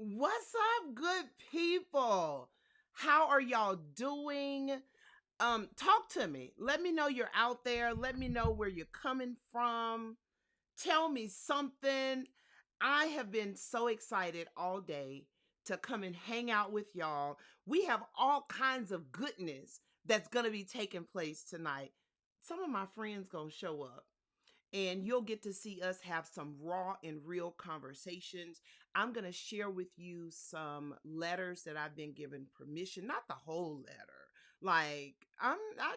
What's up, good people? How are y'all doing? Talk to me. Let me know you're out there. Let me know where you're coming from. Tell me something. I have been so excited all day to come and hang out with y'all. We have all kinds of goodness that's going to be taking place tonight. Some of my friends going to show up and you'll get to see us have some raw and real conversations. I'm going to share with you some letters that I've been given permission, not the whole letter. Like I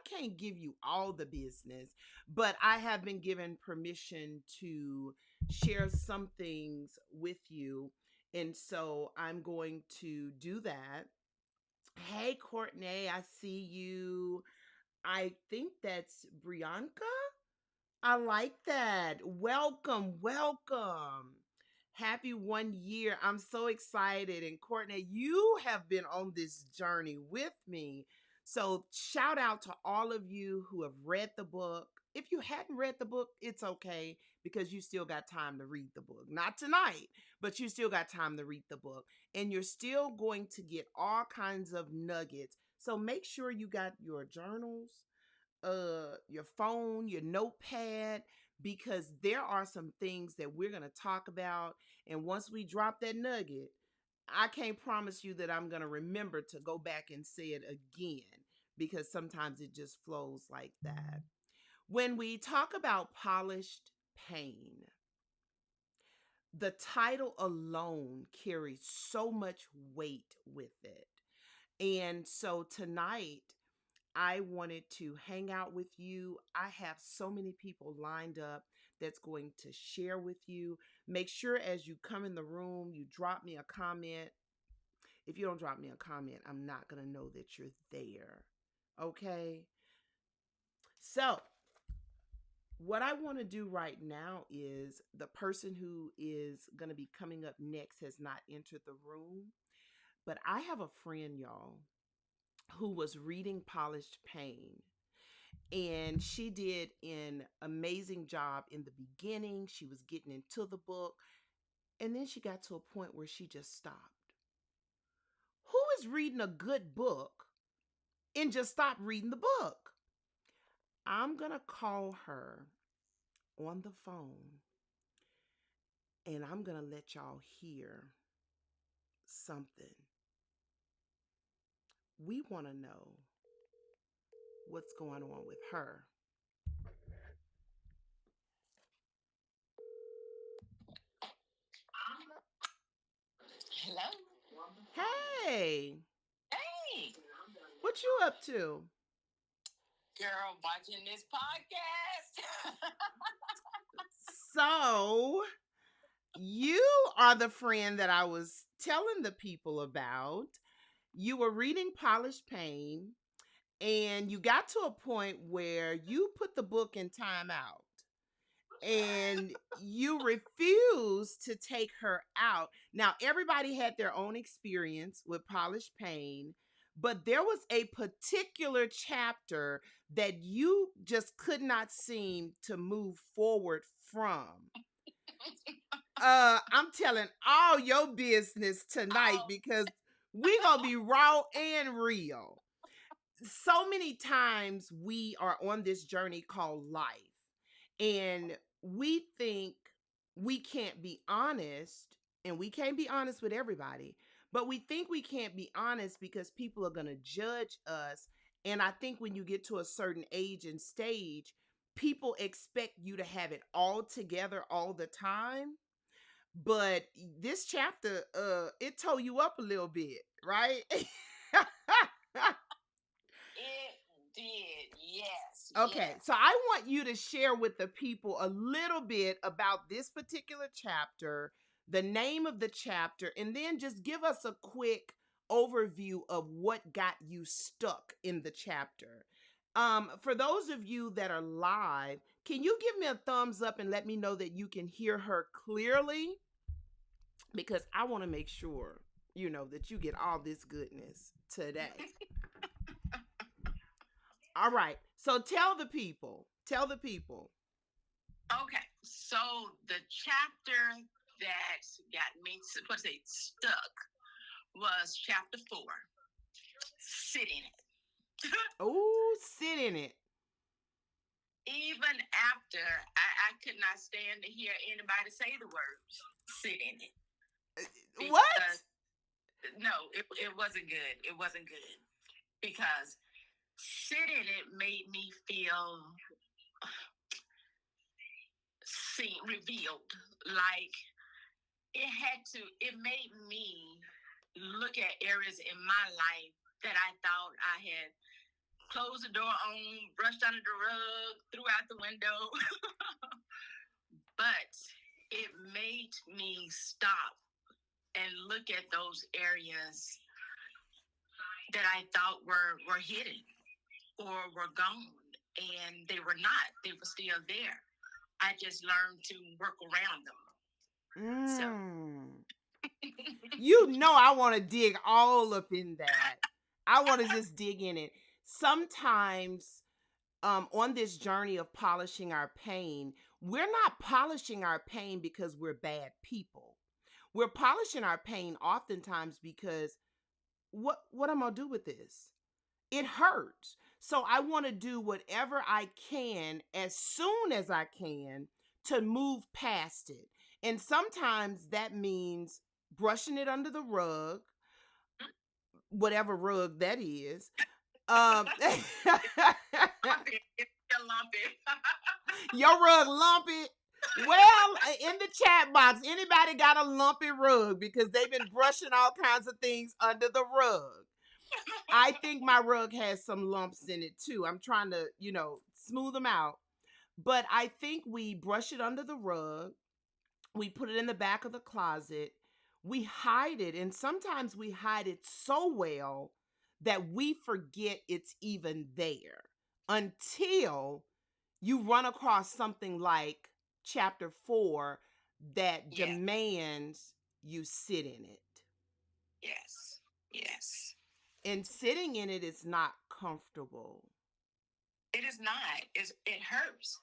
can't give you all the business, but I have been given permission to share some things with you. And so I'm going to do that. Hey Courtney, I see you. I think that's Brianka. I like that. Welcome, welcome. Happy 1 year. I'm so excited. And Courtney, you have been on this journey with me. So, shout out to all of you who have read the book. If you hadn't read the book, it's okay because you still got time to read the book. Not tonight, but you still got time to read the book. And you're still going to get all kinds of nuggets. So, make sure you got your journals, your phone, your notepad, because there are some things that we're going to talk about. And once we drop that nugget, I can't promise you that I'm going to remember to go back and say it again, because sometimes it just flows like that. When we talk about polished pain, the title alone carries so much weight with it. And so tonight, I wanted to hang out with you. I have so many people lined up that's going to share with you. Make sure as you come in the room, you drop me a comment. If you don't drop me a comment, I'm not going to know that you're there. Okay? So, what I want to do right now is the person who is going to be coming up next has not entered the room, but I have a friend, y'all, who was reading Polished Pain, and she did an amazing job in the beginning. She was getting into the book, and then she got to a point where she just stopped. Who is reading a good book and just stop reading the book? I'm going to call her on the phone, and I'm going to let y'all hear something. We want to know what's going on with her. Hello. Hey, Hey, what you up to? girl, watching this podcast. So, you are the friend that I was telling the people about. You were reading Polished Pain, and you got to a point where you put the book in timeout and you refused to take her out. Now, everybody had their own experience with Polished Pain, but there was a particular chapter that you just could not seem to move forward from. I'm telling all your business tonight Oh, because we gonna be raw and real. So many times we are on this journey called life, and we think we can't be honest, and we can't be honest with everybody, but we think we can't be honest because people are gonna judge us. And I think when you get to a certain age and stage, people expect you to have it all together all the time. But this chapter, it tore you up a little bit, right? it did. Yes, Okay, yes. so I want you to share with the people a little bit about this particular chapter, the name of the chapter, and then just give us a quick overview of what got you stuck in the chapter. For those of you that are live, can you give me a thumbs up and let me know that you can hear her clearly? Because I want to make sure, that you get all this goodness today. All right. So tell the people. Tell the people. Okay, so the chapter that got me, stuck was chapter 4, sit in it. Oh, sit in it. Even after I could not stand to hear anybody say the words, sit in it. What? No, it wasn't good. It wasn't good. Because sit in it made me feel seen, revealed. Like it made me look at areas in my life that I thought I had closed the door on, brushed under the rug, threw out the window. But it made me stop and look at those areas that I thought were hidden or were gone, and they were not. They were still there. I just learned to work around them. So you know I want to dig all up in that. I want to just dig in it. Sometimes on this journey of polishing our pain, we're not polishing our pain because we're bad people. We're polishing our pain oftentimes because what am I gonna do with this? It hurts. So I want to do whatever I can as soon as I can to move past it. And sometimes that means brushing it under the rug, whatever rug that is. Your rug lumpy. Well, in the chat box, anybody got a lumpy rug because they've been brushing all kinds of things under the rug. I think my rug has some lumps in it too. I'm trying to, smooth them out. But I think we brush it under the rug. We put it in the back of the closet. We hide it. And sometimes we hide it so well that we forget it's even there until you run across something like chapter 4 that demands you sit in it. Yes. Yes. And sitting in it is not comfortable. It is not. It hurts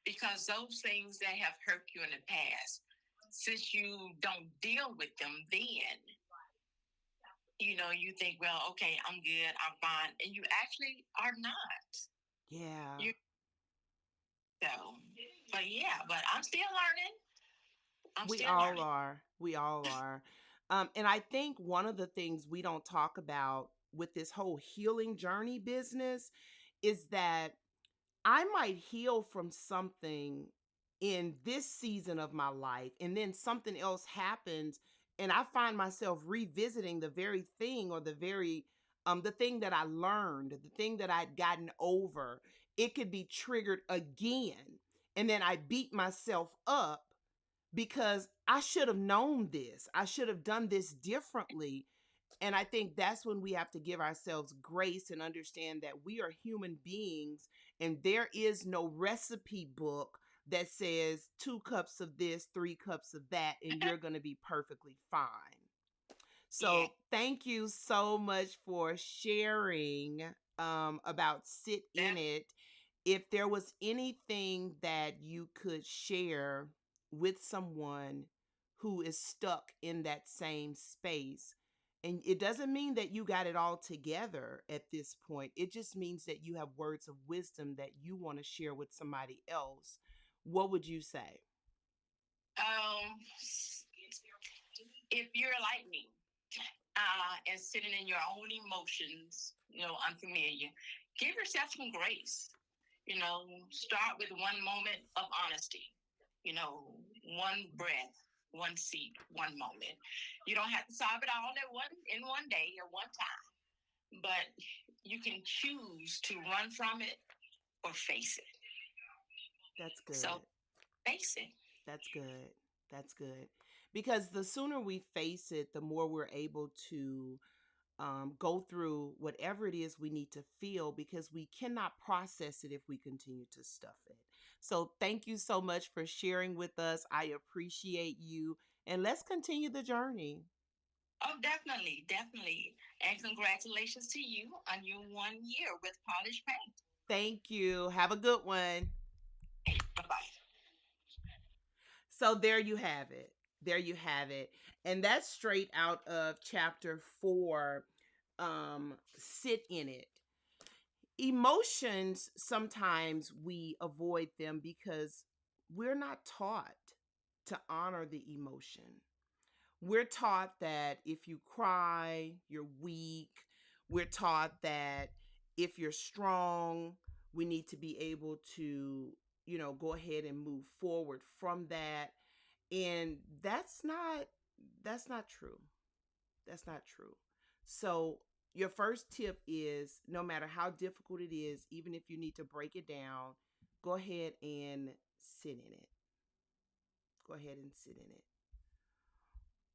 because those things that have hurt you in the past, since you don't deal with them then, you think, well, okay, I'm good, I'm fine. And you actually are not. Yeah. But I'm still learning. We all are. We all are. And I think one of the things we don't talk about with this whole healing journey business is that I might heal from something in this season of my life, and then something else happens, and I find myself revisiting the very thing or the thing that I learned, the thing that I'd gotten over. It could be triggered again, and then I beat myself up because I should have known this. I should have done this differently. And I think that's when we have to give ourselves grace and understand that we are human beings and there is no recipe book that says 2 cups of this, 3 cups of that, and you're going to be perfectly fine. So thank you so much for sharing about sit in it. If there was anything that you could share with someone who is stuck in that same space, and it doesn't mean that you got it all together at this point. It just means that you have words of wisdom that you want to share with somebody else. What would you say? If you're like me, and sitting in your own emotions, unfamiliar, give yourself some grace. Start with one moment of honesty. One breath, one seat, one moment. You don't have to solve it all in one day or one time, but you can choose to run from it or face it. That's good. So face it. That's good. That's good. Because the sooner we face it, the more we're able to go through whatever it is we need to feel, because we cannot process it if we continue to stuff it. So thank you so much for sharing with us. I appreciate you. And let's continue the journey. Oh, definitely. Definitely. And congratulations to you on your 1 year with Polished Paint. Thank you. Have a good one. Bye-bye. So there you have it. There you have it. And that's straight out of chapter 4. Sit in it. Emotions, sometimes we avoid them because we're not taught to honor the emotion. We're taught that if you cry, you're weak. We're taught that if you're strong, we need to be able to, go ahead and move forward from that. And that's not true. That's not true. So, your first tip is, no matter how difficult it is, even if you need to break it down, go ahead and sit in it. Go ahead and sit in it.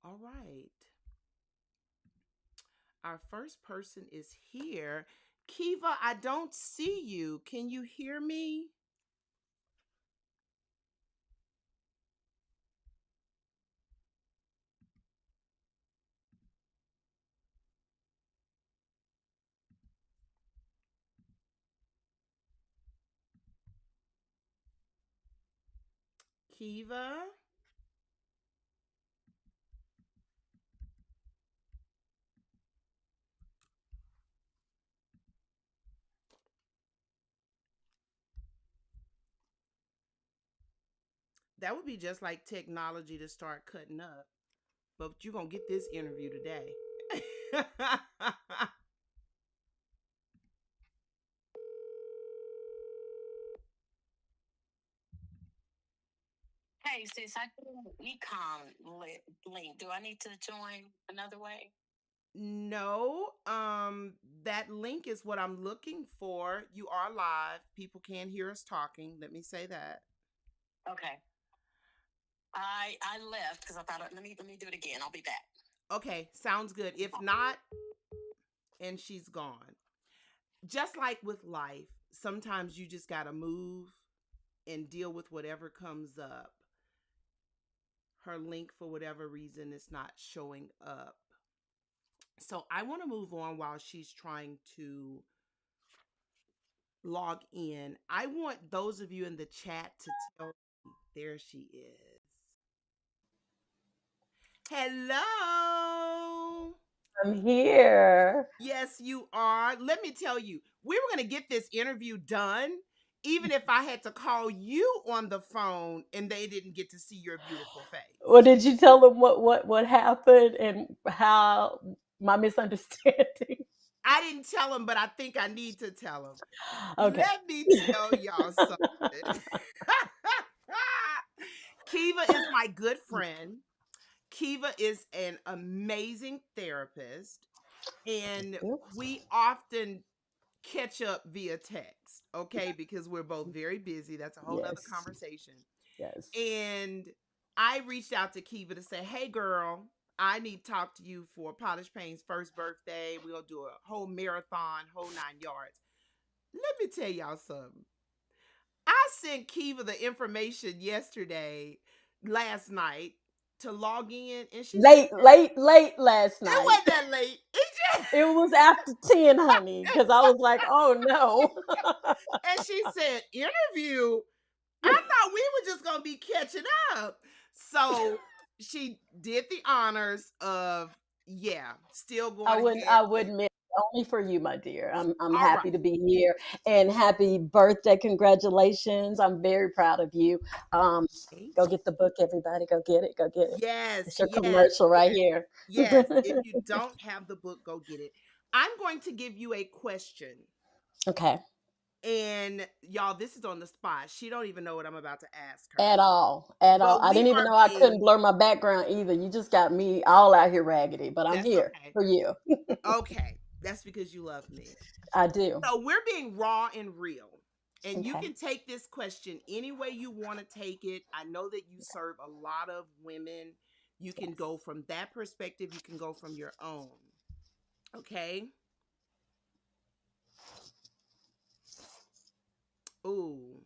All right. Our first person is here. Kiva, I don't see you. Can you hear me? Kiva? That would be just like technology to start cutting up. But you're going to get this interview today. Hey, sis, I did an link. Do I need to join another way? No, that link is what I'm looking for. You are live. People can hear us talking. Let me say that. Okay. I left because I thought let me do it again. I'll be back. Okay, sounds good. If not, and she's gone. Just like with life, sometimes you just got to move and deal with whatever comes up. Her link, for whatever reason, is not showing up. So I want to move on while she's trying to log in. I want those of you in the chat to tell me. There she is. Hello. I'm here. Yes, you are. Let me tell you, we were going to get this interview done, even if I had to call you on the phone and they didn't get to see your beautiful face. Well, did you tell them what happened and how my misunderstanding? I didn't tell them, but I think I need to tell them. Okay. Let me tell y'all something. Kiva is my good friend. Kiva is an amazing therapist, and Oops. we often catch up via text, okay? Because we're both very busy. That's a whole nother Yes. conversation. Yes. And I reached out to Kiva to say, hey, girl, I need to talk to you for Polished Payne's first birthday. We're going to do a whole marathon, whole 9 yards. Let me tell y'all something. I sent Kiva the information last night, to log in, and she said, Late last it night. wasn't that late. It was after 10, honey, because I was like, oh no. And she said, interview? I thought we were just going to be catching up. So she did the honors of, yeah, still going I ahead. wouldn't miss only for you, my dear. I'm All right. happy to be here and happy birthday. Congratulations. I'm very proud of you. Um, Go get the book, everybody. Go get it. Go get it. Yes, It's your yes, commercial right yes, here. yes. If you don't have the book, go get it. I'm going to give you a question. Okay. And y'all, this is on the spot. She don't even know what I'm about to ask her. At all. At all. But I we didn't even are know I couldn't being, blur my background either. You just got me all out here raggedy, but I'm that's here okay. for you. Okay. That's because you love me. I do. So we're being raw and real. And you Okay. can take this question any way you want to take it. I know that you serve a lot of women. You can Yes. go from that perspective, you can go from your own. Okay? Ooh.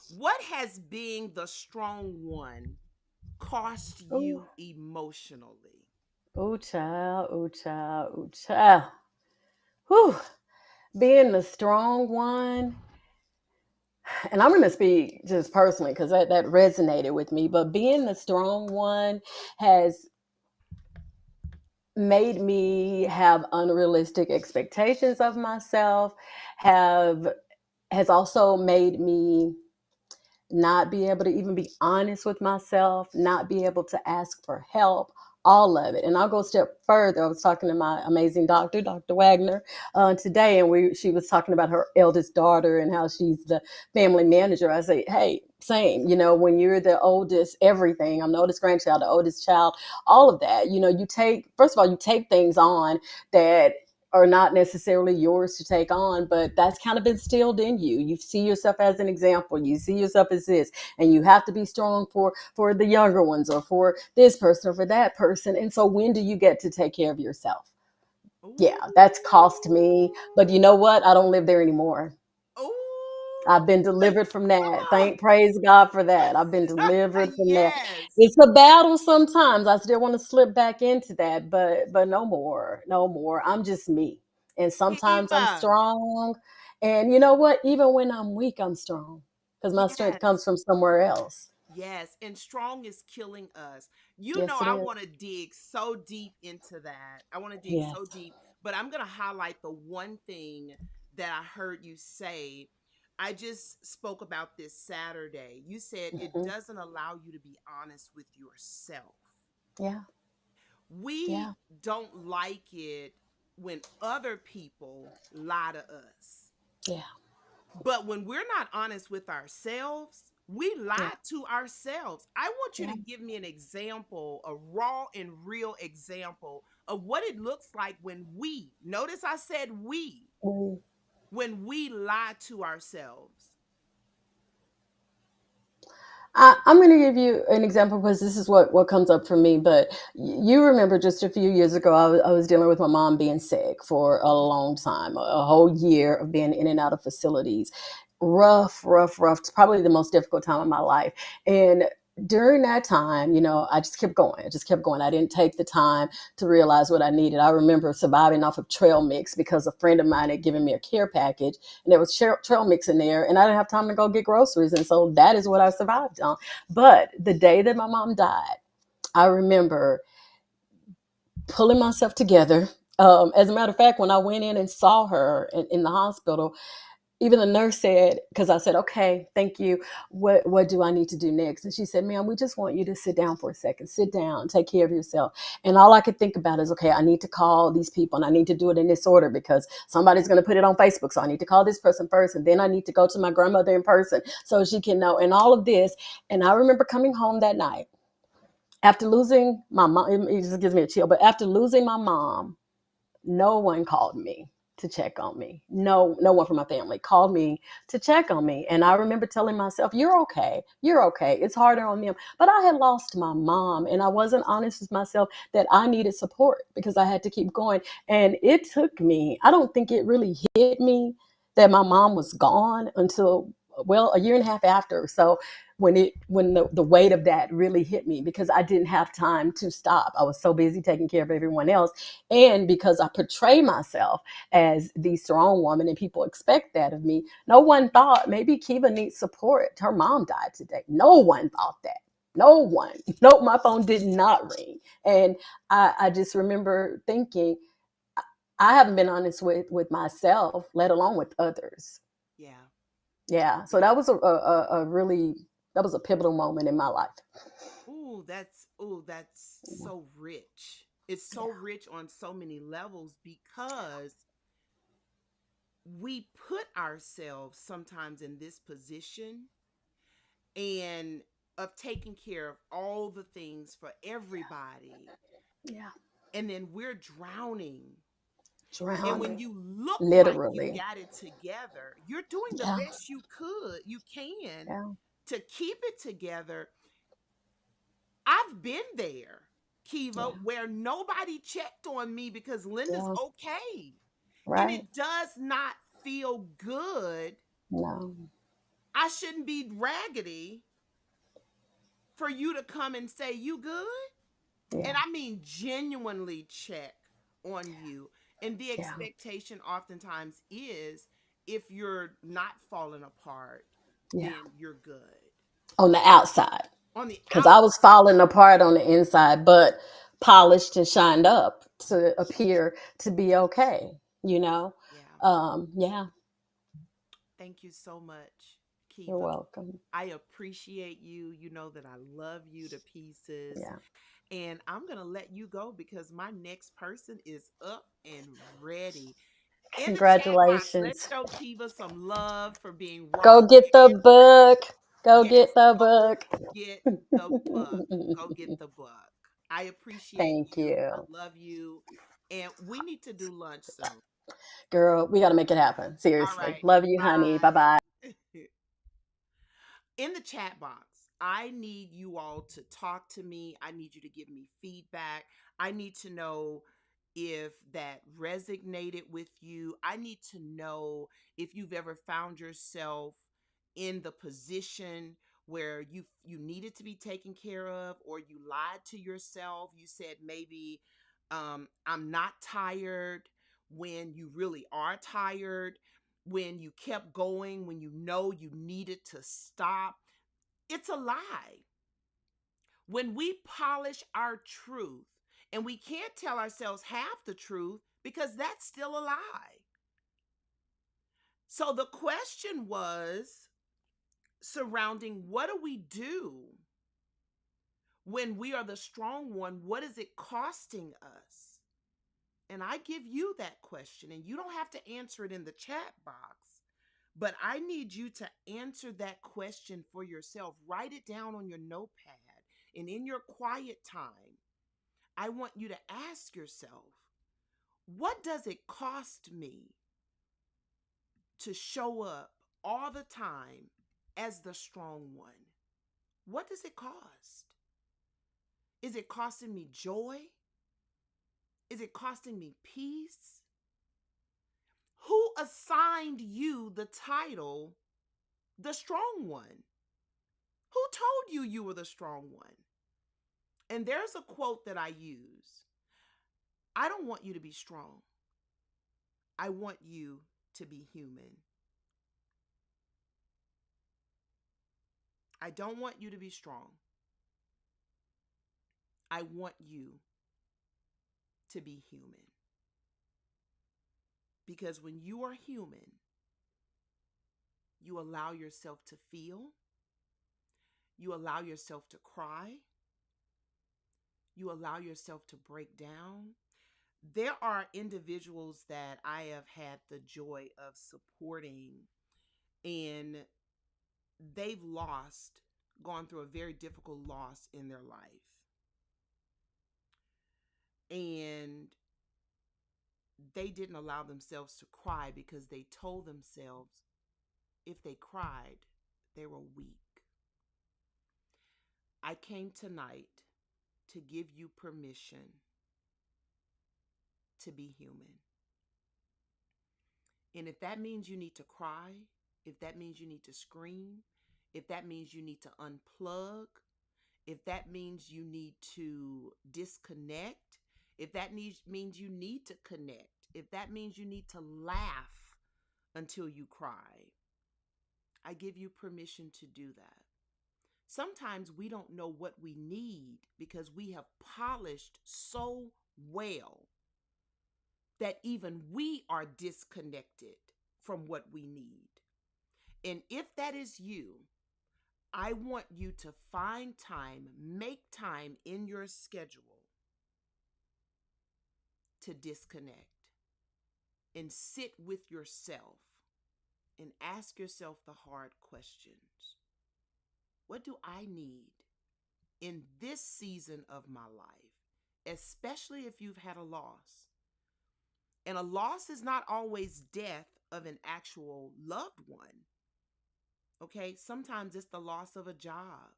What has being the strong one cost Ooh. you emotionally? Ooh, child. Ooh, child. Ooh, child. Whew. Being the strong one. And I'm going to speak just personally because that resonated with me. But being the strong one has made me have unrealistic expectations of myself, have has also made me not be able to even be honest with myself, not be able to ask for help, all of it. And I'll go a step further. I was talking to my amazing doctor, Dr. Wagner, today, and she was talking about her eldest daughter and how she's the family manager. I say, hey, same. When you're the oldest, everything. I'm the oldest grandchild, the oldest child, all of that. You take, first of all, you take things on that are not necessarily yours to take on, but that's kind of instilled in you. You see yourself as an example. You see yourself as this, and you have to be strong for the younger ones, or for this person, or for that person. And so, when do you get to take care of yourself? Yeah, that's cost me. But you know what? I don't live there anymore. Ooh, I've been like, delivered from come that. on. Thank praise God for that. I've been delivered from that. Yes. It's a battle sometimes. I still want to slip back into that, but no more. No more. I'm just me. And sometimes I'm Kiva. strong. And you know what? Even when I'm weak, I'm strong. Because my strength Yes. comes from somewhere else. Yes. And strong is killing us. Yes, it I is. want to dig so deep into that. I want to dig Yes. so deep, but I'm going to highlight the one thing that I heard you say. I just spoke about this Saturday. You said it Hmm. doesn't allow you to be honest with yourself. Yeah. We Yeah. don't like it when other people lie to us. Yeah. But when we're not honest with ourselves, we Yeah. lie to ourselves. I want you Yeah. to give me an example, a raw and real example of what it looks like notice I said Mm. when we lie to ourselves. I'm going to give you an example because this is what comes up for me. But you remember just a few years ago, I was dealing with my mom being sick for a long time, a whole year of being in and out of facilities. Rough, rough, rough. It's probably the most difficult time of my life. And during that time, I just kept going. I just kept going. I didn't take the time to realize what I needed. I remember surviving off of trail mix because a friend of mine had given me a care package, and there was trail mix in there, and I didn't have time to go get groceries, and so that is what I survived on. But the day that my mom died, I remember pulling myself together. As a matter of fact, when I went in and saw her in the hospital, even the nurse said, because I said, okay, thank you. What do I need to do next? And she said, ma'am, we just want you to sit down for a second. Sit down, take care of yourself. And all I could think about is, okay, I need to call these people, and I need to do it in this order because somebody's going to put it on Facebook. So I need to call this person first, and then I need to go to my grandmother in person so she can know, and all of this. And I remember coming home that night after losing my mom. It just gives me a chill. But after losing my mom, no one called me to check on me. No one from my family called me to check on me. And I remember telling myself, you're okay. You're okay. It's harder on them. But I had lost my mom, and I wasn't honest with myself that I needed support because I had to keep going. And it took me, I don't think it really hit me that my mom was gone until, well, a year and a half after. So when the weight of that really hit me, because I didn't have time to stop. I was so busy taking care of everyone else. And because I portray myself as the strong woman and people expect that of me, no one thought maybe Kiva needs support. Her mom died today. No one thought that. No one. No, my phone did not ring. And I just remember thinking, I haven't been honest with myself, let alone with others. Yeah. Yeah. So Yeah. that was a really, that was a pivotal moment in my life. Ooh, that's Yeah. so rich. It's so Yeah. rich on so many levels because we put ourselves sometimes in this position and of taking care of all the things for everybody, Yeah. and then we're drowning. And when Drowning. you look like you Literally. got it together, you're doing the Yeah. best you can Yeah. to keep it together. I've been there, Kiva, Yeah. where nobody checked on me because Linda's Yeah. okay. And Right. it does not feel good. No. I shouldn't be raggedy for you to come and say, you good? Yeah. And I mean, genuinely check on you. And the Yeah. expectation oftentimes is if you're not falling apart, Yeah. then you're good. On the outside. On the Because I outside, was falling apart on the inside, but polished and shined up to appear to be okay, you know? yeah. Yeah, Thank you so much, you're Kiva. welcome. I appreciate you. You know that I love you to pieces. Yeah. And I'm going to let you go because my next person is up and ready. In the chat box, let's Congratulations. show Kiva some love for being Go raw get the and book. Go yes, get the go book. get the book. Go get the book. I appreciate Thank you. I you. love you. And we need to do lunch soon. Girl, we got to make it happen. All Seriously. right. Love you, honey. Bye bye. Bye. In the chat box, I need you all to talk to me. I need you to give me feedback. I need to know if that resonated with you. I need to know if you've ever found yourself in the position where you needed to be taken care of, or you lied to yourself. You said maybe I'm not tired when you really are tired, when you kept going, when you know you needed to stop. It's a lie. When we polish our truth, and we can't tell ourselves half the truth because that's still a lie. So the question was surrounding what do we do when we are the strong one? What is it costing us? And I give you that question, and you don't have to answer it in the chat box. But I need you to answer that question for yourself. Write it down on your notepad. And in your quiet time, I want you to ask yourself, what does it cost me to show up all the time as the strong one? What does it cost? Is it costing me joy? Is it costing me peace? Who assigned you the title, the strong one? Who told you you were the strong one? And there's a quote that I use. I don't want you to be strong. I want you to be human. I don't want you to be strong. I want you to be human. Because when you are human, you allow yourself to feel, you allow yourself to cry, you allow yourself to break down. There are individuals that I have had the joy of supporting, and they've gone through a very difficult loss in their life. And they didn't allow themselves to cry because they told themselves if they cried, they were weak. I came tonight to give you permission to be human. And if that means you need to cry, if that means you need to scream, if that means you need to unplug, if that means you need to disconnect, if that means you need to connect, if that means you need to laugh until you cry, I give you permission to do that. Sometimes we don't know what we need because we have polished so well that even we are disconnected from what we need. And if that is you, I want you to find time, make time in your schedule to disconnect and sit with yourself and ask yourself the hard questions. What do I need in this season of my life, especially if you've had a loss? And a loss is not always death of an actual loved one. Okay, sometimes it's the loss of a job.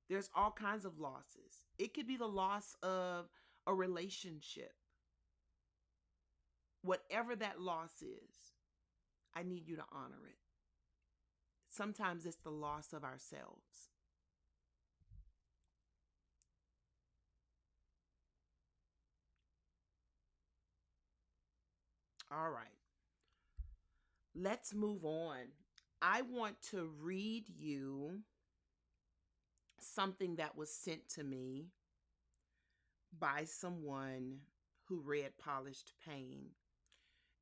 There's all kinds of losses. It could be the loss of a relationship. Whatever that loss is, I need you to honor it. Sometimes it's the loss of ourselves. All right, let's move on. I want to read you something that was sent to me by someone who read Polished Pain.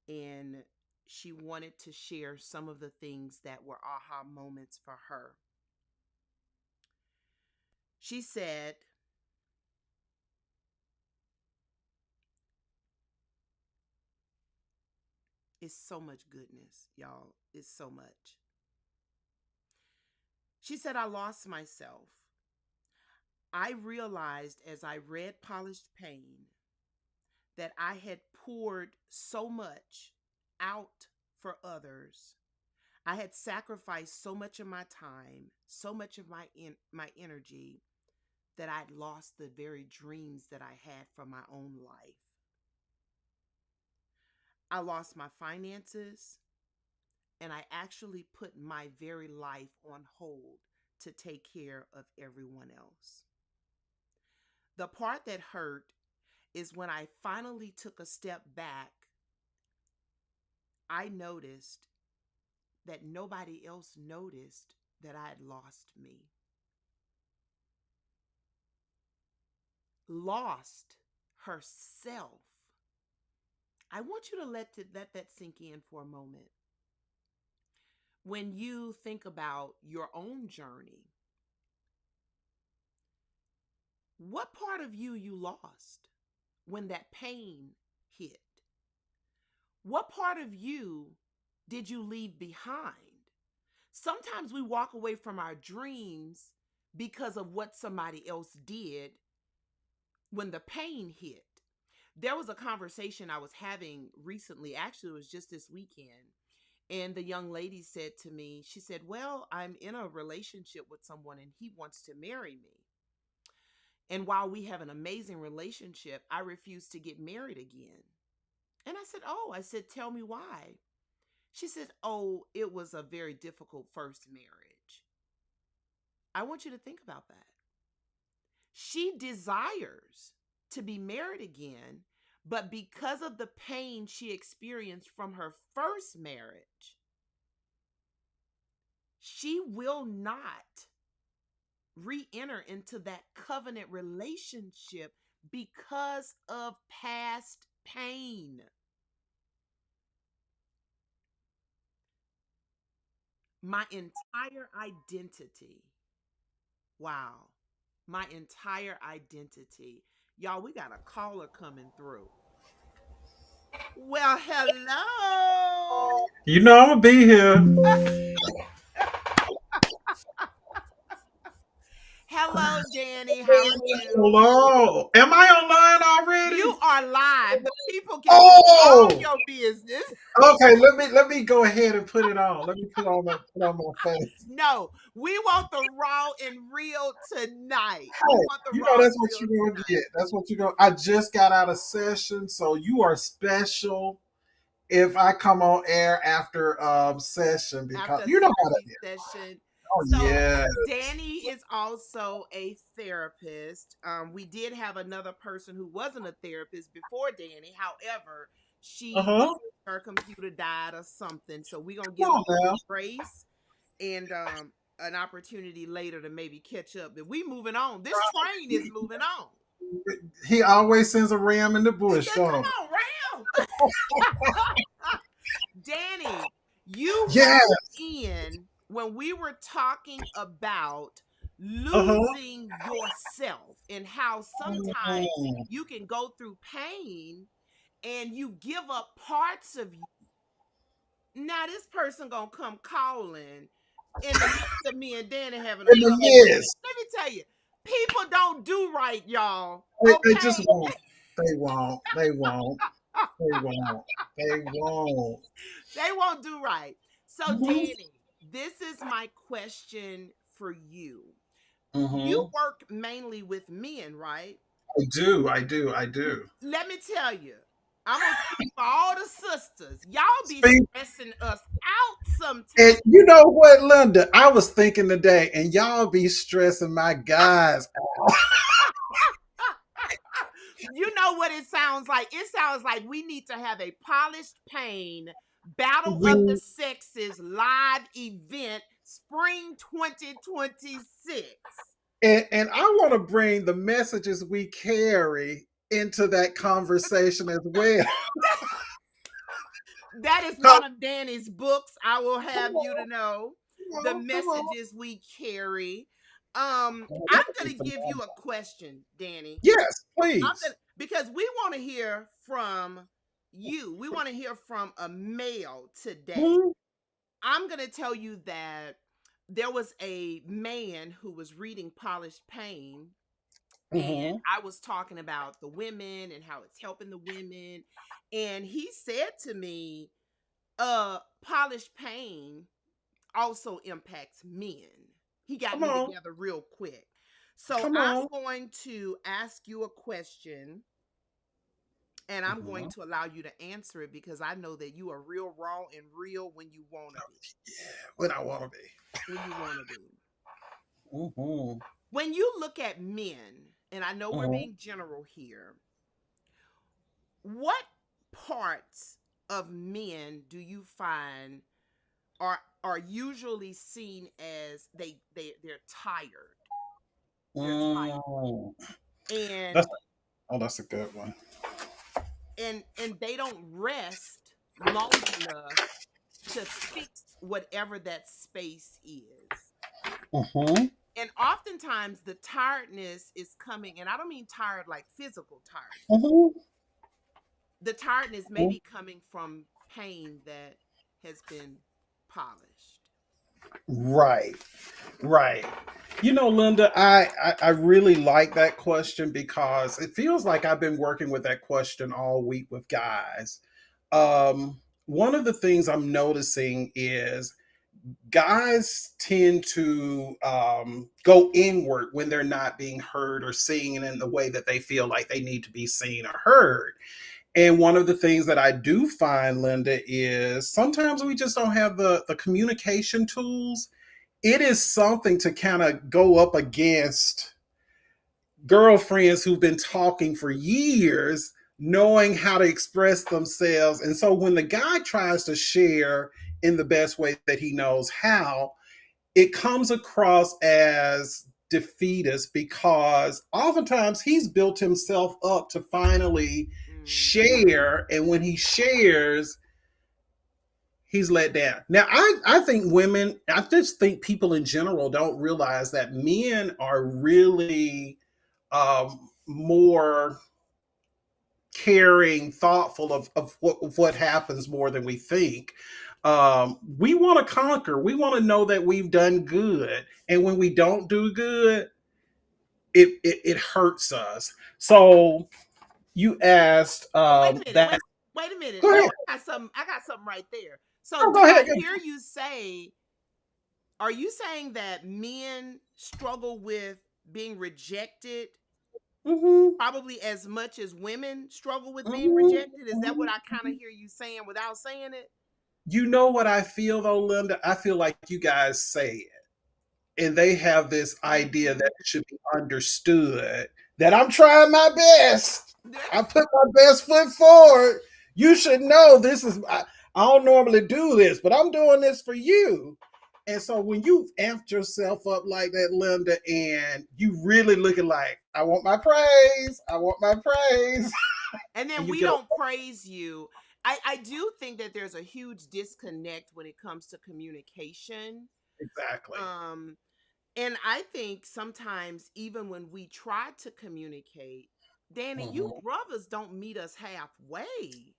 And she wanted to share some of the things that were aha moments for her. She said, it's so much goodness, y'all. It's so much. She said, I lost myself. I realized as I read Polished Pain that I had poured so much out for others. I had sacrificed so much of my time, so much of my energy, that I'd lost the very dreams that I had for my own life. I lost my finances, and I actually put my very life on hold to take care of everyone else. The part that hurt is when I finally took a step back, I noticed that nobody else noticed that I had lost me. Lost herself. I want you to let that sink in for a moment. When you think about your own journey, what part of you lost when that pain hit? What part of you did you leave behind? Sometimes we walk away from our dreams because of what somebody else did when the pain hit. There was a conversation I was having recently, actually, it was just this weekend. And the young lady said to me, she said, well, I'm in a relationship with someone and he wants to marry me. And while we have an amazing relationship, I refuse to get married again. And I said, oh, I said, tell me why. She said, oh, it was a very difficult first marriage. I want you to think about that. She desires to be married again, but because of the pain she experienced from her first marriage, she will not re-enter into that covenant relationship because of past pain. My entire identity. Wow. My entire identity. Y'all, we got a caller coming through. Well, hello. You know I'm gonna be here. Hello, Danny. How are you? Hello. Am I online You already? are live. The people can hear all Oh, your business. okay. Let me go ahead and put it on. Let me put on my face. No, we want the raw and real tonight. We Hey, want the you raw know and that's what real you're gonna tonight. get. That's what you're gonna. I just got out of session, so you are special if I come on air after session because After you know how that therapy is. session. Oh So yeah. Danny is also a therapist. We did have another person who wasn't a therapist before Danny. However, Uh she huh. her computer died or something. So we're gonna give Come her on now. grace and an opportunity later to maybe catch up. But we moving on. This train is He, moving on. he always sends a ram in the bush, Yeah, don't come on, round. Danny, you he? Yeah. wrote in when we were talking about Uh huh. losing yourself and how sometimes you can go through pain and you give up parts of you. Now this person gonna come calling in the midst of me and Danny having a In the conversation. midst. Let me tell you, people don't do right, y'all. They just Okay? won't. They won't. They won't. They won't. They won't. They won't do right. So, Mm-hmm. Danny, this is my question for you. You Mm-hmm. work mainly with men, right? I do. I do. I do. Let me tell you, I'm gonna speak for all the sisters. Y'all be Speak. stressing us out And sometimes. you know what, Linda? I was thinking today, and y'all be stressing my guys. You know what it sounds like? It sounds like we need to have a polished pain Battle of the We Sexes live event, spring 2026. and I want to bring the messages we carry into that conversation as well. That is Come one of Danny's books. I will have you to on, know come the on, come on. messages we carry. Oh, that I'm would be gonna give you a phenomenal. question, Danny. Yes, I'm gonna please. because we want to hear from you. We want to hear from a male today. Mhm, I'm gonna tell you that there was a man who was reading Polished Pain, and mhm. I was talking about the women and how it's helping the women. And he said to me, Polished Pain also impacts men. He got Come me on, together real quick. So come I'm on. going to ask you a question, and I'm going Mhm. to allow you to answer it because I know that you are real raw and real when you want to be. When I want to be. When you want to be. Mhm, When you look at men, and I know we're mhm, being general here, what parts of men do you find are usually seen as they're tired? They're tired. mm. That's And that's a good one. and they don't rest long enough to fix whatever that space is. Mhm, And oftentimes the tiredness is coming, and I don't mean tired like physical tiredness. mhm, The tiredness may mhm. be coming from pain that has been polished. Right, right. You know, Linda, I really like that question because it feels like I've been working with that question all week with guys. One of the things I'm noticing is guys tend to go inward when they're not being heard or seen in the way that they feel like they need to be seen or heard. And one of the things that I do find, Linda, is sometimes we just don't have the communication tools. It is something to kind of go up against girlfriends who've been talking for years, knowing how to express themselves. And so when the guy tries to share in the best way that he knows how, it comes across as defeatist because oftentimes he's built himself up to finally Mm, share. And when he shares, he's let down. Now, I think women, I just think people in general don't realize that men are really more caring, thoughtful of what happens more than we think. We want to conquer. We want to know that we've done good, and when we don't do good, it hurts us. So you asked but wait a minute. that. Wait a minute. Go Now ahead. I got something. I got something right there. So Oh, did go I ahead. hear you say? Are you saying that men struggle with being rejected Mm-hmm, probably as much as women struggle with being mm-hmm, rejected? Is that what I kind mm-hmm. of hear you saying without saying it? You know what I feel though, Linda? I feel like you guys say it, and they have this idea that Mhm. it should be understood that I'm trying my best. I put my best foot forward. You should know this is. I don't normally do this, but I'm doing this for you. And so when you amped yourself up like that, Linda, and you really looking like, I want my praise, I want my praise, And and then you we get a don't praise you. I do think that there's a huge disconnect when it comes to communication. exactly. Um, and I think sometimes even when we try to communicate, Danny, you Mhm. brothers don't meet us halfway.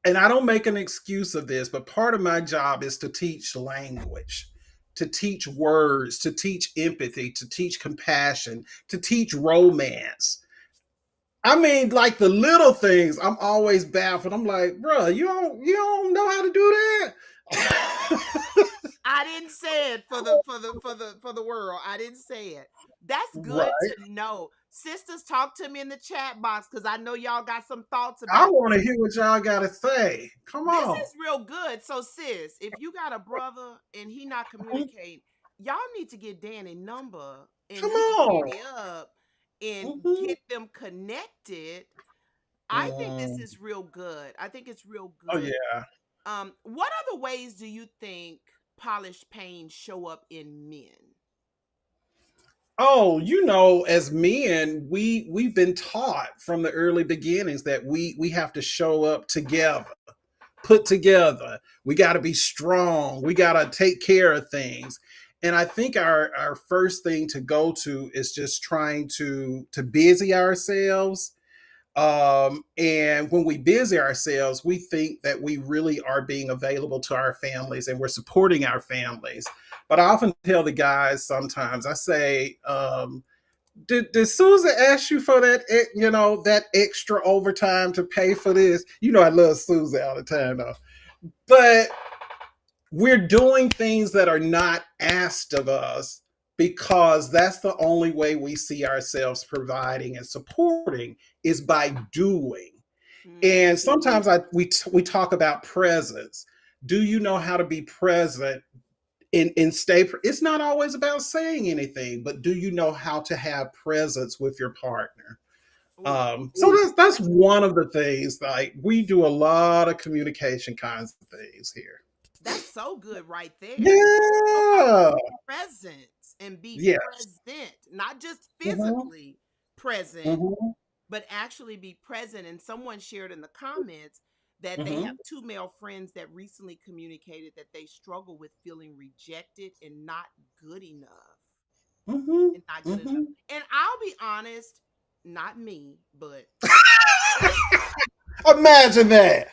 And I don't make an excuse of this, but part of my job is to teach language, to teach words, to teach empathy, to teach compassion, to teach romance. I mean, like the little things, I'm always baffled. I'm like, bro, you don't know how to do that. I didn't say it for the world. I didn't say it. That's good Right. to know. Sisters, talk to me in the chat box because I know y'all got some thoughts I about want to this. hear what y'all got to say. Come This on. is real good. So, sis, if you got a brother and he not communicating, y'all need to get Danny number and Come hit on. Danny up and Mhm. get them connected. I think this Mm. is real good. I think it's real Oh good yeah. What other ways do you think polished pain show up in men? Oh, as men, we've been taught from the early beginnings that we have to show up together, put together. We got to be strong. We got to take care of things. And I think our first thing to go to is just trying to busy ourselves. And when we busy ourselves, we think that we really are being available to our families and we're supporting our families. But I often tell the guys sometimes, I say, did Susan ask you for that, that extra overtime to pay for this? I love Susan all the time, though. But we're doing things that are not asked of us because that's the only way we see ourselves providing and supporting is by doing. Mm, And sometimes we talk about presence. Do you know how to be present and stay? It's not always about saying anything, but do you know how to have presence with your partner? ooh, So that's one of the things. Like we do a lot of communication kinds of things here. that's so good right there. So Yeah. presence and be Yes. present, not just Hmm. physically present, Hmm. but actually be present. And someone shared in the comments that they have Hmm. two male friends that recently communicated that they struggle with feeling rejected and not good enough. Hmm. And not good enough. Hmm. And I'll be honest, not me, but Imagine that.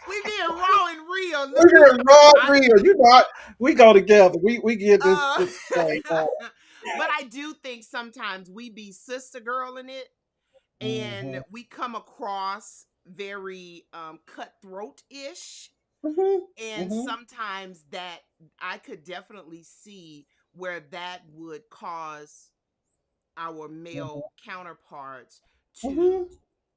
we being raw and real. Let me We're tell you, raw real. We go together. We get uh, this thing on. but I do think sometimes we be sister girl in it, and Hmm. we come across very cutthroat ish, Hmm. and Hmm. sometimes that I could definitely see where that would cause our male counterparts to Hmm.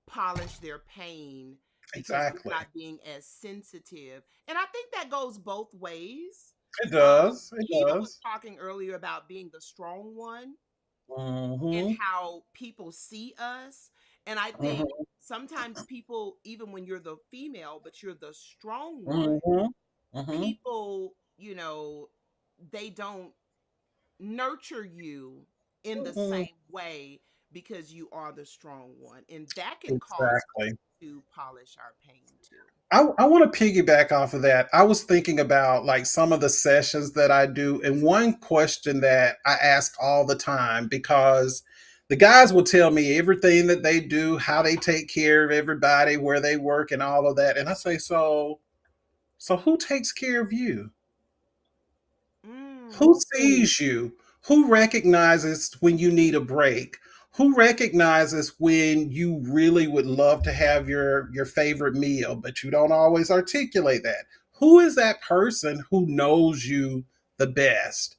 polish their pain because we're Exactly. not being as sensitive. And I think that goes both ways. It does. It Keita was does. talking earlier about being the strong one and Hmm. how people see us. And I think Hmm. sometimes people, even when you're the female, but you're the strong one, Hmm. Hmm. people, they don't nurture you in the Hmm. same way because you are the strong one. And that can cause us Exactly. to polish our pain too. I want to piggyback off of that. I was thinking about like some of the sessions that I do, and one question that I ask all the time because the guys will tell me everything that they do, how they take care of everybody, where they work, and all of that. And I say, so who takes care of you? Who Mm. sees you? Who recognizes when you need a break? Who recognizes when you really would love to have your favorite meal, but you don't always articulate that? Who is that person who knows you the best?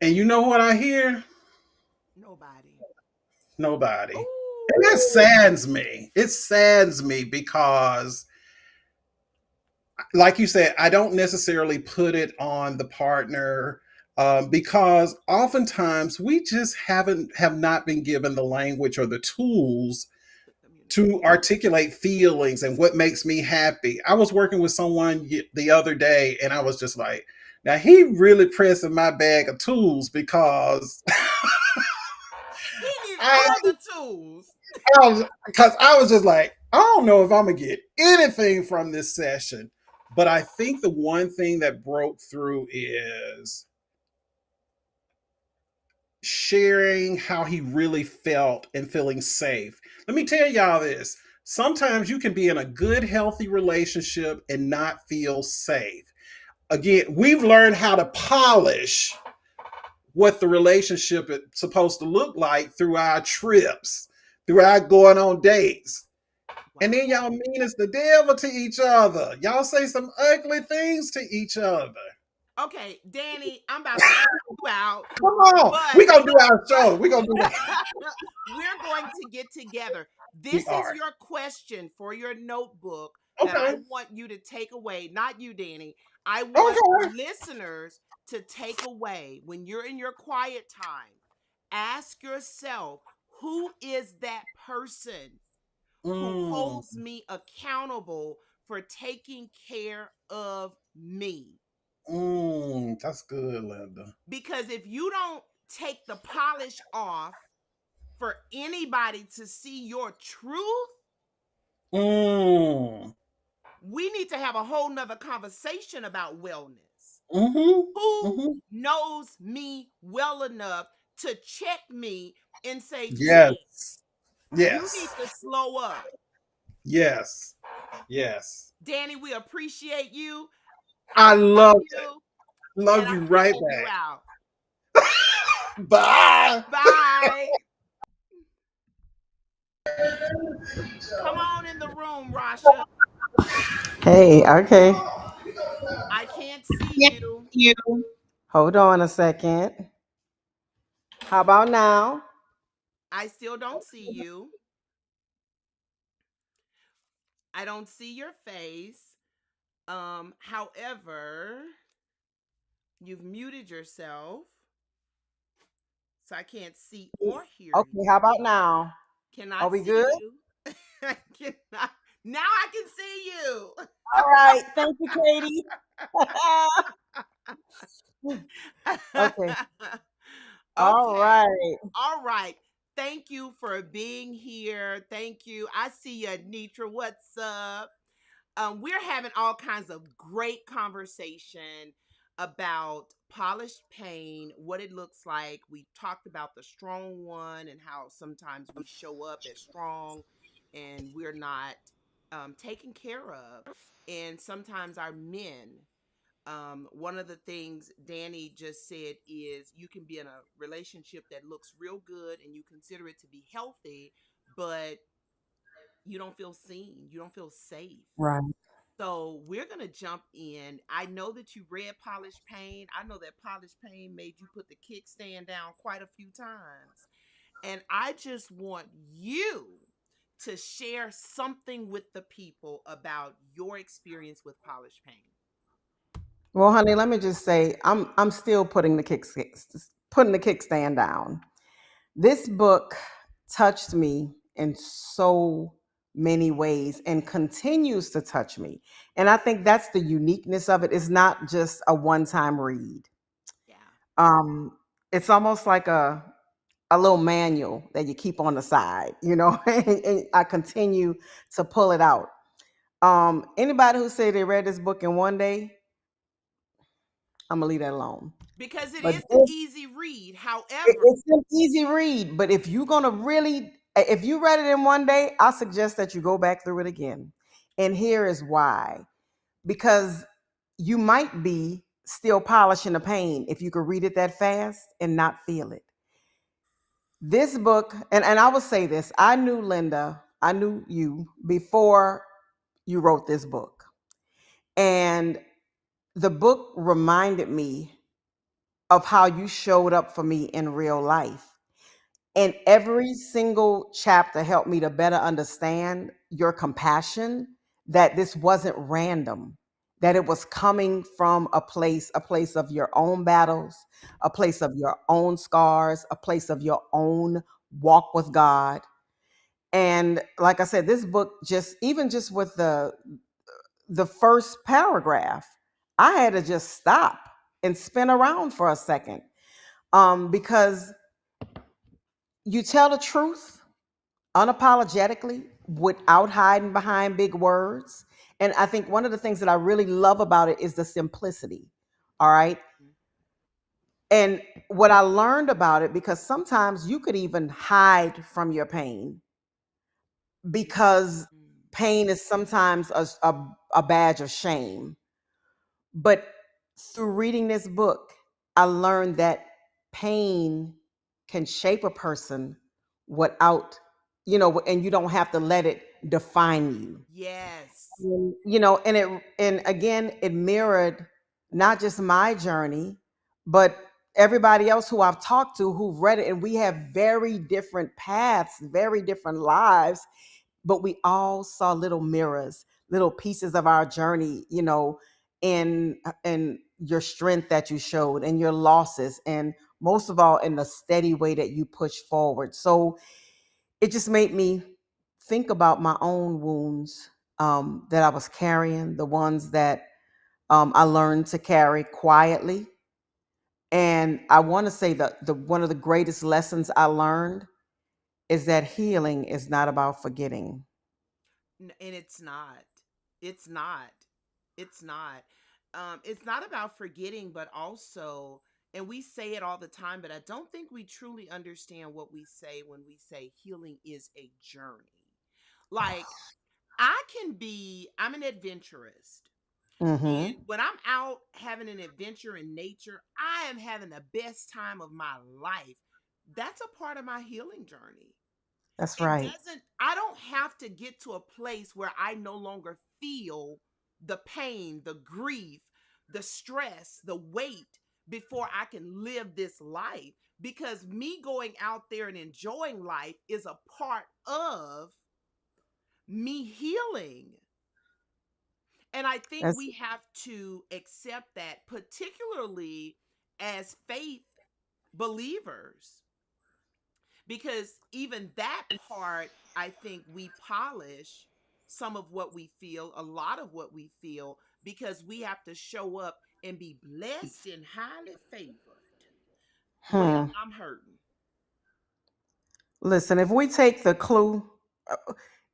And you know what I hear? Nobody. Nobody. And that Ooh. saddens me. It saddens me because like you said, I don't necessarily put it on the partner because oftentimes we just have not been given the language or the tools To to communicate. articulate feelings and what makes me happy. I was working with someone the other day, and I was just like, now he really pressing my bag of tools because He need I, all the tools. I was just like, I don't know if I'm gonna get anything from this session. But I think the one thing that broke through is sharing how he really felt and feeling safe. Let me tell y'all this. Sometimes you can be in a good, healthy relationship and not feel safe. Again, we've learned how to polish what the relationship is supposed to look like through our trips, through our going on dates. And then Wow. y'all mean as the devil to each other. Y'all say some ugly things to each other. Okay, Danny, I'm about to call you out, Come on. but We gonna do our show. We gonna do that. we're going to get together. We This is are. your question for your notebook that I Okay. want you to take away. Not you, Danny. I want Okay. the listeners to take away when you're in your quiet time. Ask yourself, who is that person who Mm, holds me accountable for taking care of me. that's good, Linda. Because if you don't take the polish off for anybody to see your truth, Mm, we need to have a whole nother conversation about wellness. mm-hmm, Who mm-hmm. knows me well enough to check me and say, T, Yes, you need yes, to slow up? yes, yes. Danny, we appreciate you. I I love love that. you, and Love you I'm right kicking you out. back. Bye. Bye. Come on in the room, Rasha. Hey, okay. I can't see Yeah, you. you. Hold on a second. How about now? I still don't see you. I don't see your face. However, you've muted yourself, so I can't see or hear you. Okay, how about now? Are Cannot we see good? you. I cannot. Now I can see you. All right. Thank you, Katie. Okay. All Okay. right. All right. Thank you for being here. Thank you. I see you, Nitra. What's up? We're having all kinds of great conversation about polished pain, what it looks like. We talked about the strong one and how sometimes we show up as strong and we're not taken care of. And sometimes our men, one of the things Danny just said is you can be in a relationship that looks real good and you consider it to be healthy, but you don't feel seen, you don't feel safe. Right. So we're gonna jump in. I know that you read Polished Pain. I know that Polished Pain made you put the kickstand down quite a few times. And I just want you to share something with the people about your experience with Polished Pain. Well, honey, let me just say I'm still putting the kickstand down. This book touched me in so many ways and continues to touch me. And I think that's the uniqueness of it. It's not just a one-time read. Yeah. Um, it's almost like a little manual that you keep on the side, and I continue to pull it out. Anybody who say they read this book in one day, I'm gonna leave that alone. Because it But is an easy read. However, it's an easy read. But if you're gonna really, if you read it in one day, I suggest that you go back through it again. And here is why: because you might be still polishing the pain if you could read it that fast and not feel it. This book, and I will say this: I knew Linda, I knew you before you wrote this book, and the book reminded me of how you showed up for me in real life. And every single chapter helped me to better understand your compassion, that this wasn't random, that it was coming from a place of your own battles, a place of your own scars, a place of your own walk with God. And like I said, this book, just even just with the first paragraph, I had to just stop and spin around for a second, because you tell the truth unapologetically without hiding behind big words. And I think one of the things that I really love about it is the simplicity. All right. And what I learned about it, because sometimes you could even hide from your pain because pain is sometimes a badge of shame. But through reading this book, I learned that pain can shape a person without, and you don't have to let it define you. yes. And again, it mirrored not just my journey, but everybody else who I've talked to who've read it. And we have very different paths, very different lives, but we all saw little mirrors, little pieces of our journey, in your strength that you showed and your losses, and most of all in the steady way that you push forward. So it just made me think about my own wounds that I was carrying, the ones that I learned to carry quietly. And I want to say that the one of the greatest lessons I learned is that healing is not about forgetting. And it's not. It's not. It's not. It's not about forgetting, but also, and we say it all the time, but I don't think we truly understand what we say when we say healing is a journey. Like, I'm an adventurist. Mm-hmm. And when I'm out having an adventure in nature, I am having the best time of my life. That's a part of my healing journey. That's It right. doesn't, I don't have to get to a place where I no longer feel the pain, the grief, the stress, the weight before I can live this life. Because me going out there and enjoying life is a part of me healing. And I think That's we have to accept that, particularly as faith believers, because even that part, I think we polish some of what we feel, a lot of what we feel, because we have to show up and be blessed and highly favored. Well, hmm. I'm hurting. Listen, if we take the clue,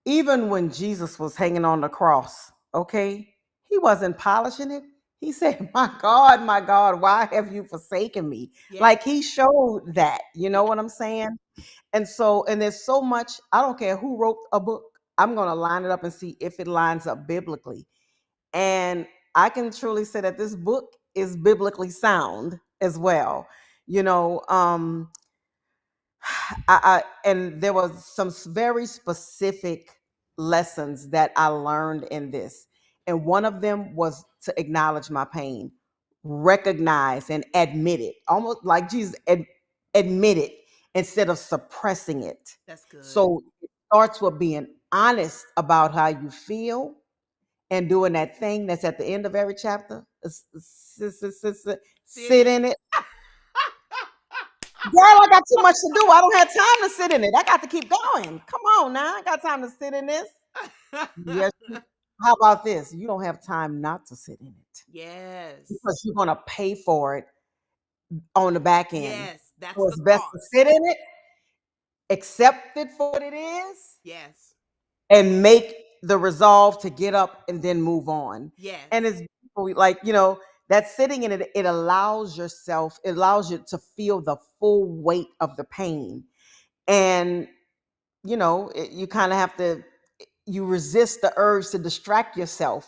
even when Jesus was hanging on the cross, okay, he wasn't polishing it. He said, my God, why have you forsaken me? Yeah, Like he showed that, you yeah, know what I'm saying? And so, and there's so much, I don't care who wrote a book, I'm going to line it up and see if it lines up biblically. And I can truly say that this book is biblically sound as well. You know, and there was some very specific lessons that I learned in this, and one of them was to acknowledge my pain, recognize and admit it, almost like Jesus admit it instead of suppressing it. that's good. So it starts with being honest about how you feel and doing that thing that's at the end of every chapter. Sit Sit in in it. Girl, I got too much to do. I don't have time to sit in it. I got to keep going. Come on now. I got time to sit in this. it. Yes. How about this? You don't have time not to sit in it Yes. because you're going to pay for it on the back end. Yes, that's So the it's best to cost. sit in it, accept it for what it is, Yes. and make the resolve to get up and then move on. And Yes. it's like, you know, that sitting in it, it allows yourself, it allows you to feel the full weight of the pain. And you know, you kind of have to, you resist the urge to distract yourself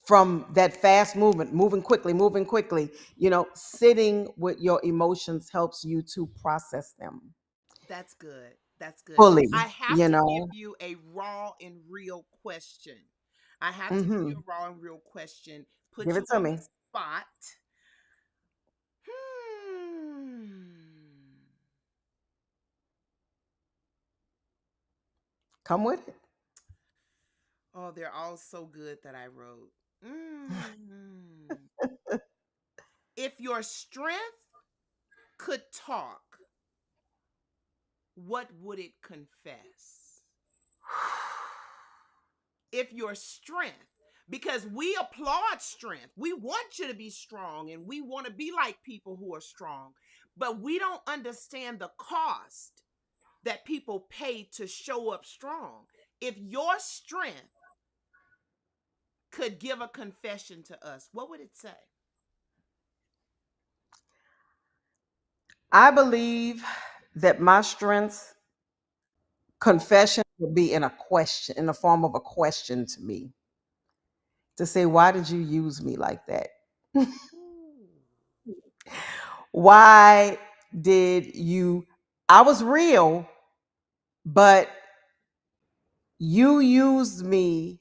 from that fast movement, moving quickly. You know, sitting with your emotions helps you to process them That's good. That's good. I fully, have you to give know. you a raw and real question. I have to give you Hmm. a raw and real question. Give Put it you to on the me. spot. Hmm. Come with it. Oh, they're all so good that I wrote. Mm. If your strength could talk, what would it confess? If your strength, because we applaud strength, we want you to be strong and we want to be like people who are strong, but we don't understand the cost that people pay to show up strong. If your strength could give a confession to us, what would it say? I believe that my strengths confession would be in a question, in the form of a question to me, to say, why did you use me like that? Ooh. Why did you? I was real, but you used me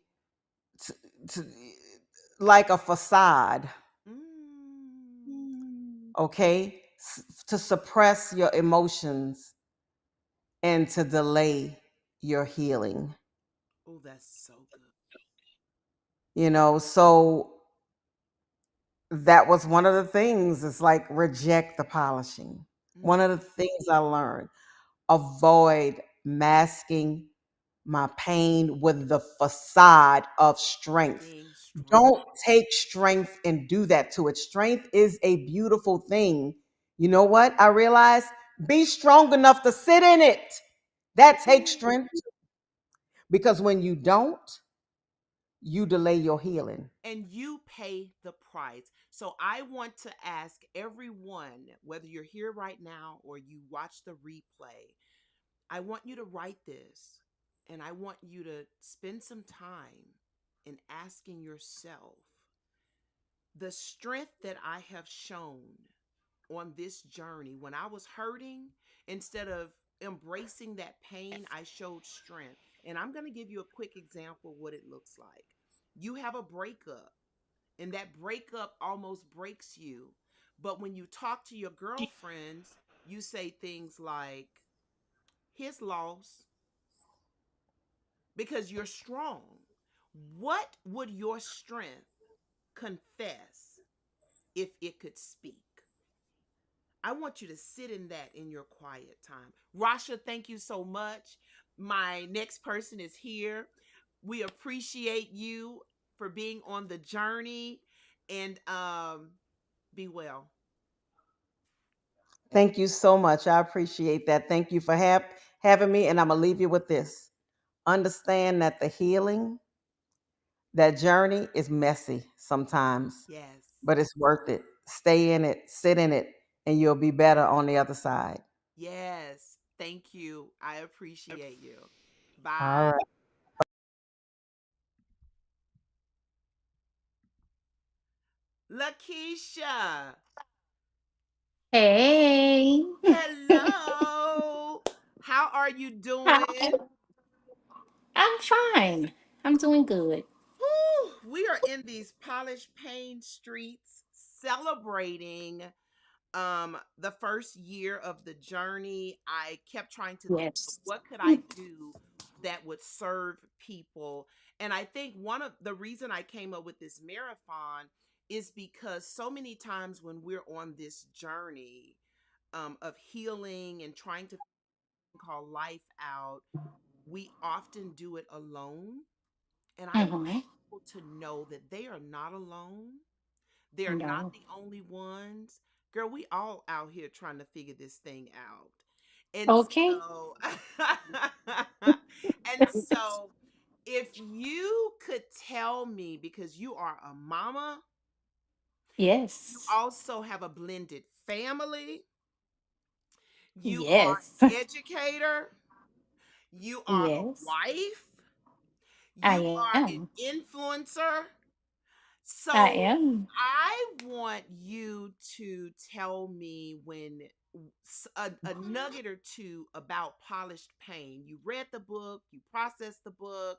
to, to like a facade, Mm. okay, to suppress your emotions and to delay your healing. Oh, that's so good. You know, so that was one of the things. It's like reject the polishing. One Mm. of the things I learned, avoid masking my pain with the facade of strength. Being strong. Don't take strength and do that to it. Strength is a beautiful thing. You know what? I realize be strong enough to sit in it. That takes Ooh. strength because when you don't, you delay your healing. And you pay the price. So I want to ask everyone, whether you're here right now or you watch the replay, I want you to write this and I want you to spend some time in asking yourself the strength that I have shown on this journey. When I was hurting, instead of embracing that pain, I showed strength. And I'm going to give you a quick example of what it looks like. You have a breakup, and that breakup almost breaks you. But when you talk to your girlfriends, you say things like, his loss, because you're strong. What would your strength confess if it could speak? I want you to sit in that in your quiet time. Rasha, thank you so much. My next person is here. We appreciate you for being on the journey and be well. Thank you so much. I appreciate that. Thank you for having me. And I'm going to leave you with this. Understand that the healing, that journey is messy sometimes, Yes. but it's worth it. Stay in it, sit in it, and you'll be better on the other side. Yes. Thank you. I appreciate you. All Bye. right. Lakeisha. Hey, Hello. How are you hi. doing? I'm fine. I'm doing good. Whew, we are in these polished pain streets celebrating the first year of the journey. I kept trying to think of Yes. what could I do that would serve people. And I think one of the reason I came up with this marathon is because so many times when we're on this journey of healing and trying to call life out, we often do it alone. And I want Mm-hmm. people to know that they are not alone. They are not No. the only ones. Girl, we all out here trying to figure this thing out. And Okay. so and so if you could tell me, because you are a mama, you Yes. also have a blended family, you are Yes. an educator, you are a Yes. wife, you I are am. an influencer. I So am. I want you to tell me when a nugget or two about Polished Pain. You read the book, you processed the book.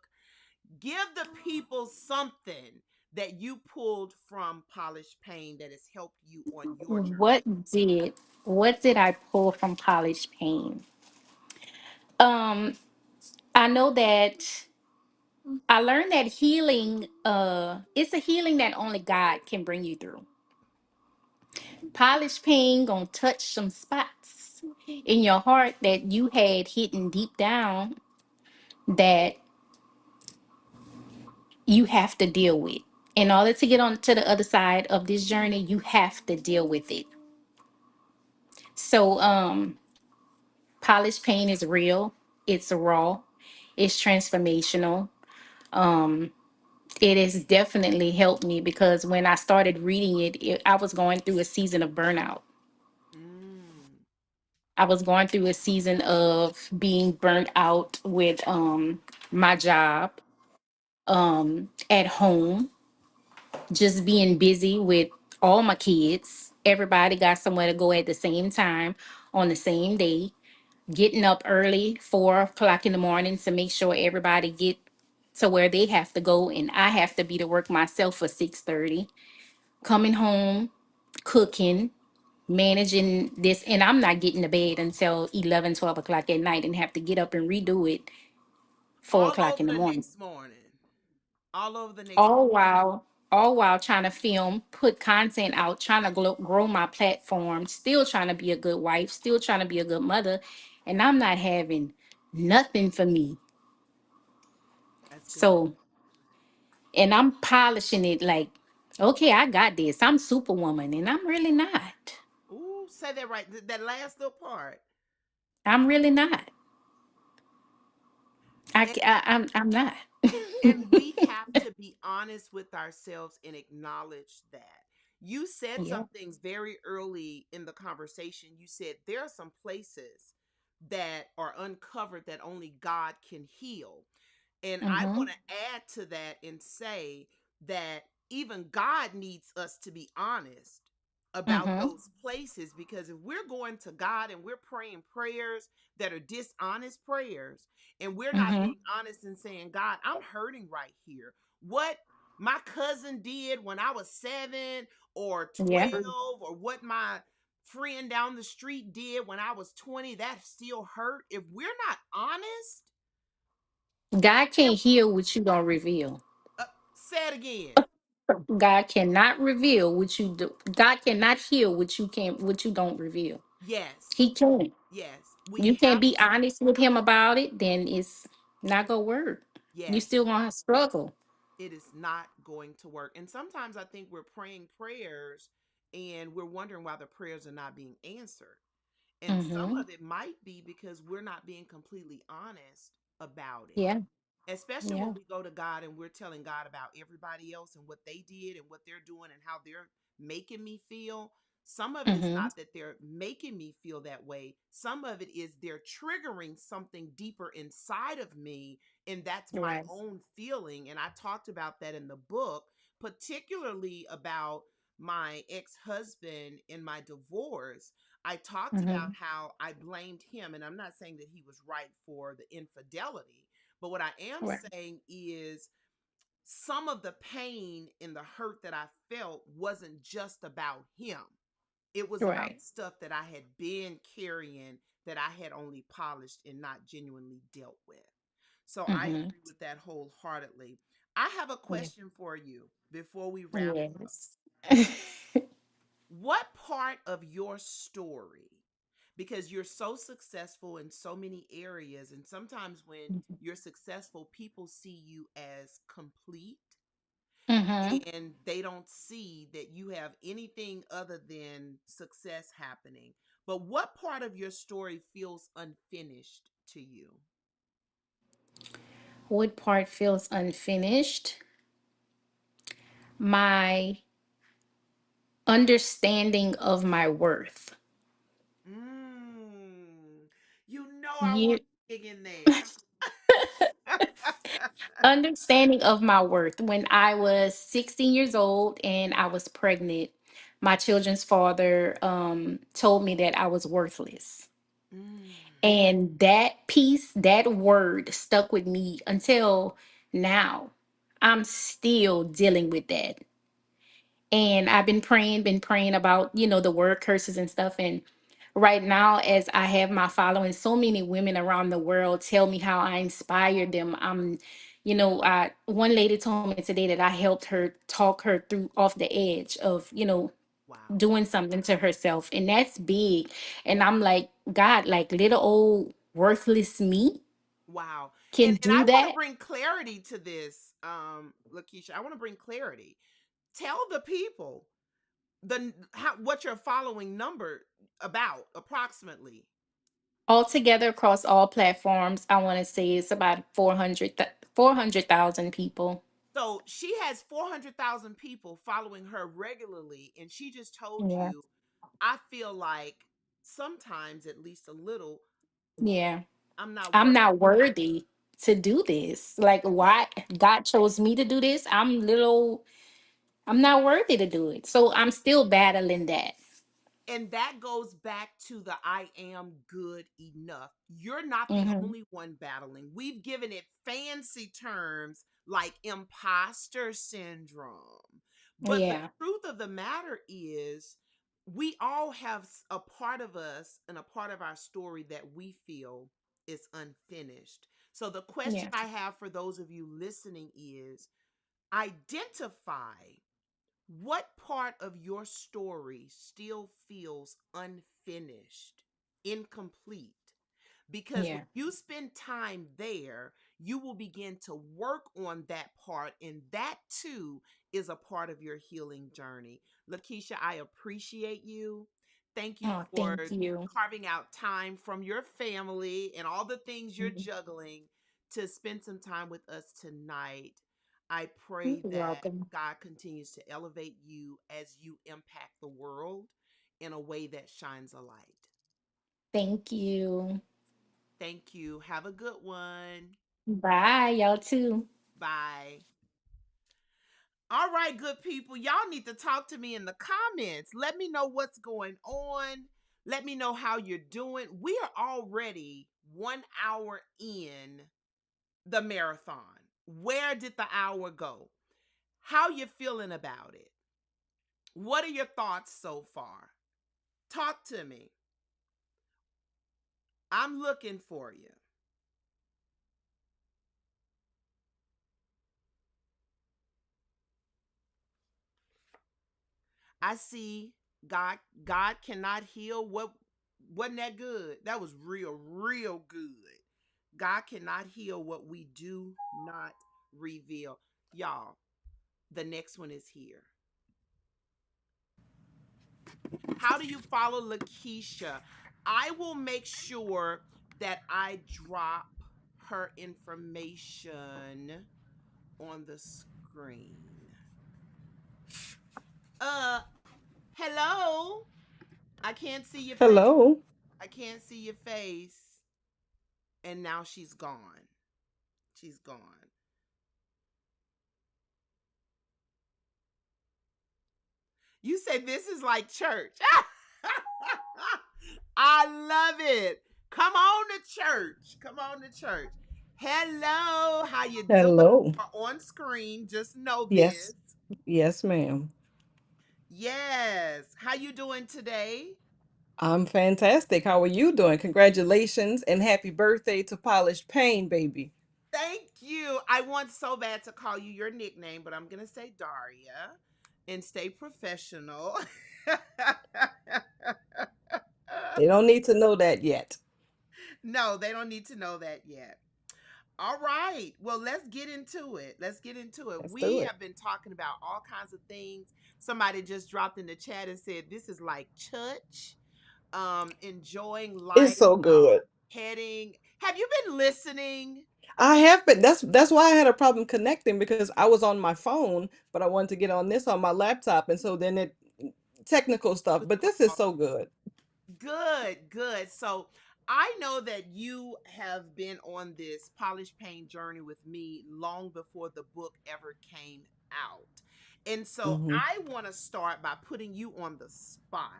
Give the people something that you pulled from Polished Pain that has helped you on your journey. What did what did I pull from college pain? Um, I know that I learned that healing it's a healing that only God can bring you through. Polished pain gonna touch some spots in your heart that you had hidden deep down that you have to deal with. In order to get on to the other side of this journey, you have to deal with it. So polished pain is real, it's raw, it's transformational. Um it has definitely helped me because when I started reading I was going through a season of burnout. Mm. I was going through a season of being burnt out with my job, at home, just being busy with all my kids. Everybody got somewhere to go at the same time on the same day. Getting up early, 4 o'clock in the morning, to make sure everybody get to where they have to go, and I have to be to work myself for 6:30. Coming home, cooking, managing this, and I'm not getting to bed until 11, 12 o'clock at night, and have to get up and redo it four All o'clock over in the the morning. next morning. All over the next. All while trying to film, put content out, trying to grow my platform, still trying to be a good wife, still trying to be a good mother, and I'm not having nothing for me. Good. So, and I'm polishing it like, okay, I got this. I'm superwoman, and I'm really not. Ooh, say that right. That last little part. I'm really not. And, I'm not. and we have to be honest with ourselves and acknowledge that. You said Yeah. something very early in the conversation. You said there are some places that are uncovered that only God can heal. And I Mm-hmm. want to add to that and say that even God needs us to be honest about Mm-hmm. those places, because if we're going to God and we're praying prayers that are dishonest prayers, and we're not Mm-hmm. being honest and saying, God, I'm hurting right here. What my cousin did when I was 7 or Yeah. 12, or what my friend down the street did when I was 20, that still hurt. If we're not honest, God then can't heal what you don't reveal. say it again. God cannot reveal what you do. God cannot heal what you don't reveal. Yes, He can't. yes, You we can't have be to. honest with him about it, then it's not gonna work. You Yes, still gonna struggle. it is not going to work. And sometimes I think we're praying prayers and we're wondering why the prayers are not being answered. And some Mm-hmm. of it might be because we're not being completely honest about it. Yeah. Especially Yeah. when we go to God and we're telling God about everybody else and what they did and what they're doing and how they're making me feel. Some of it is Mm-hmm. not that they're making me feel that way. Some of it is they're triggering something deeper inside of me, and that's my Right. own feeling. And I talked about that in the book, particularly about my ex-husband and my divorce. I talked about Mm-hmm. how I blamed him, and I'm not saying that he was right for the infidelity, but what I am Right. saying is some of the pain and the hurt that I felt wasn't just about him. It was about Right. stuff that I had been carrying that I had only polished and not genuinely dealt with. So I Mm-hmm. agree with that wholeheartedly. I have a Yeah. question for you before we wrap up. Yes. What part of your story, because you're so successful in so many areas, and sometimes when you're successful, people see you as complete Mm-hmm. and they don't see that you have anything other than success happening. But what part of your story feels unfinished to you? What part feels unfinished? My understanding of my worth. Mm, you know I You want to dig in there. understanding of my worth. When I was 16 years old and I was pregnant, my children's father told me that I was worthless. Mm, And that piece, that word stuck with me until now. I'm still dealing with that. And I've been praying about, the word curses and stuff. And right now, as I have my following, so many women around the world tell me how I inspired them. One lady told me today that I helped her talk her through off the edge of, wow. doing something to herself. And that's big. And I'm like, God, like little old worthless me Wow. can And I do want to that. bring clarity to this, Lakeisha. I want to bring clarity. Tell the people what you're following number about approximately. Altogether across all platforms, I want to say it's about 400,000 people. So she has 400,000 people following her regularly, and she just told Yeah. you, I feel like sometimes, at least a little, Yeah. I'm not I'm worth. not worthy to do this. Like, Yes. why God chose me to do this? I'm not worthy to do it. So I'm still battling that. And that goes back to the I am good enough. You're not the Hmm. only one battling. We've given it fancy terms like imposter syndrome. But the Yeah. truth of the matter is, we all have a part of us and a part of our story that we feel is unfinished. So the question Yeah. I have for those of you listening is, identify what part of your story still feels unfinished, incomplete? Because when Yeah. you spend time there, you will begin to work on that part, and that too is a part of your healing journey. Lakeisha, I appreciate you. Thank you Oh, for thank you. carving out time from your family and all the things you're Mhm. juggling to spend some time with us tonight. I You're pray that welcome. God continues to elevate you as you impact the world in a way that shines a light. Thank you. Thank you. Have a good one. Bye, y'all too. Bye. All right, good people. Y'all need to talk to me in the comments. Let me know what's going on. Let me know how you're doing. We are already 1 hour in the marathon. Where did the hour go? How you feeling about it? What are your thoughts so far? Talk to me. I'm looking for you. I see God cannot heal what wasn't that good. That was real good. God cannot heal what we do not reveal. Y'all, the next one is here. How do you follow Lakeisha? I will make sure that I drop her information on the screen. Uh, hello. I can't see your face. Hello. I can't see your face. And now she's gone. She's gone. You say this is like church. I love it. Come on to church. Come on to church. Hello, how you doing? Hello. You're on screen. Just know this. Yes. Yes, ma'am. Yes. How you doing today? I'm fantastic. How are you doing? Congratulations and happy birthday to Polished Pain, baby. Thank you. I want so bad to call you your nickname, but I'm gonna say Daria and stay professional. They don't need to know that yet. No, they don't need to know that yet. All right. Well, let's get into it. Let's get into it. Let's We do it. have been talking about all kinds of things. Somebody just dropped in the chat and said this is like church. Enjoying It's life so while good. heading. Have you been listening? I have been that's why I had a problem connecting because I was on my phone, but I wanted to get on this on my laptop and so then it technical stuff, but this is so good. Good, good. So I know that you have been on this polished pain journey with me long before the book ever came out. And so Hmm. I want to start by putting you on the spot.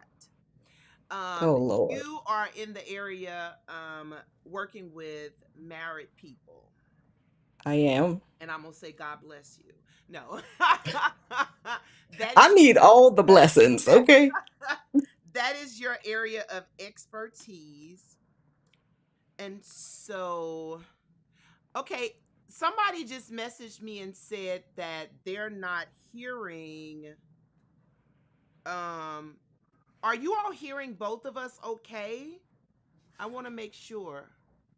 Oh Lord. You are in the area working with married people. I am. And I'm going to say, God bless you. No, that I is need all the blessings, okay? that is your area of expertise. And so, okay, somebody just messaged me and said that they're not hearing. Um, are you all hearing both of us okay? I want to make sure.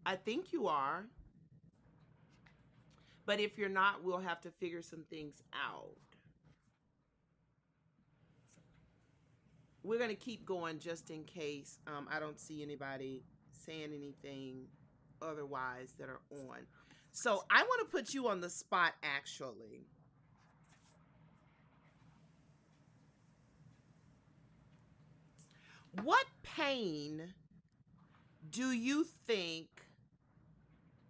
I think you are. But if you're not, we'll have to figure some things out. We're going to keep going just in case I don't see anybody saying anything otherwise that are on. So I want to put you on the spot actually. What pain do you think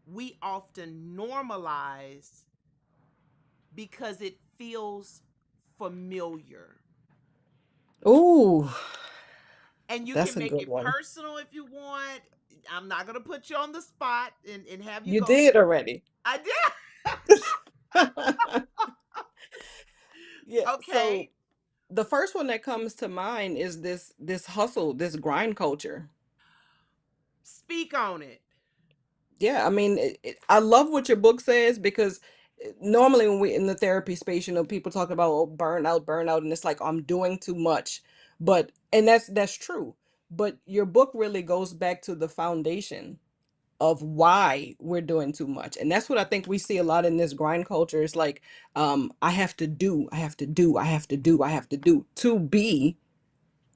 we often normalize because it feels familiar? Ooh, And you that's can a make good it one. personal if you want. I'm not going to put you on the spot and have you You go. did already. I did. Yeah, so Okay. the first one that comes to mind is this hustle, this grind culture. Speak on it. Yeah, I mean, I love what your book says because normally when we in the therapy space, people talk about burnout, burnout, and it's like I'm doing too much. But and that's true. But your book really goes back to the foundation of why we're doing too much. And that's what I think we see a lot in this grind culture. It's like, I have to do, I have to do, I have to do, I have to do to be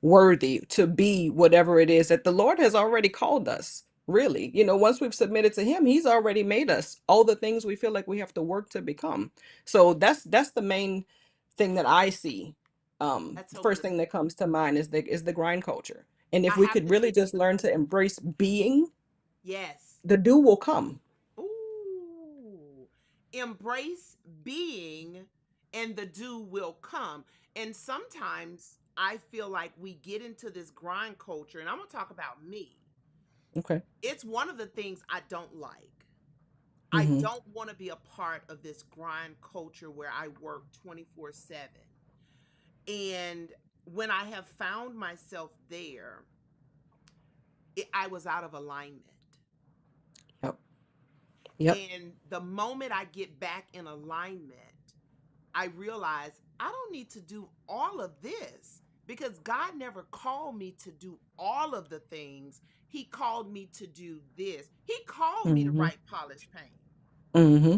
worthy, to be whatever it is that the Lord has already called us. Really, once we've submitted to Him, He's already made us all the things we feel like we have to work to become. So that's the main thing that I see. That's so First good. thing that comes to mind is the grind culture. And if I we have could to really give you just learn to embrace being, yes. the do will come. Ooh. Embrace being and the do will come. And sometimes I feel like we get into this grind culture, and I'm going to talk about me. Okay. It's one of the things I don't like. I Mm-hmm. don't want to be a part of this grind culture where I work 24/7. And when I have found myself there, I was out of alignment. Yep. Yep. And the moment I get back in alignment, I realize I don't need to do all of this because God never called me to do all of the things. He called me to do this. He called me to Mm-hmm. write polished paint. Mm-hmm.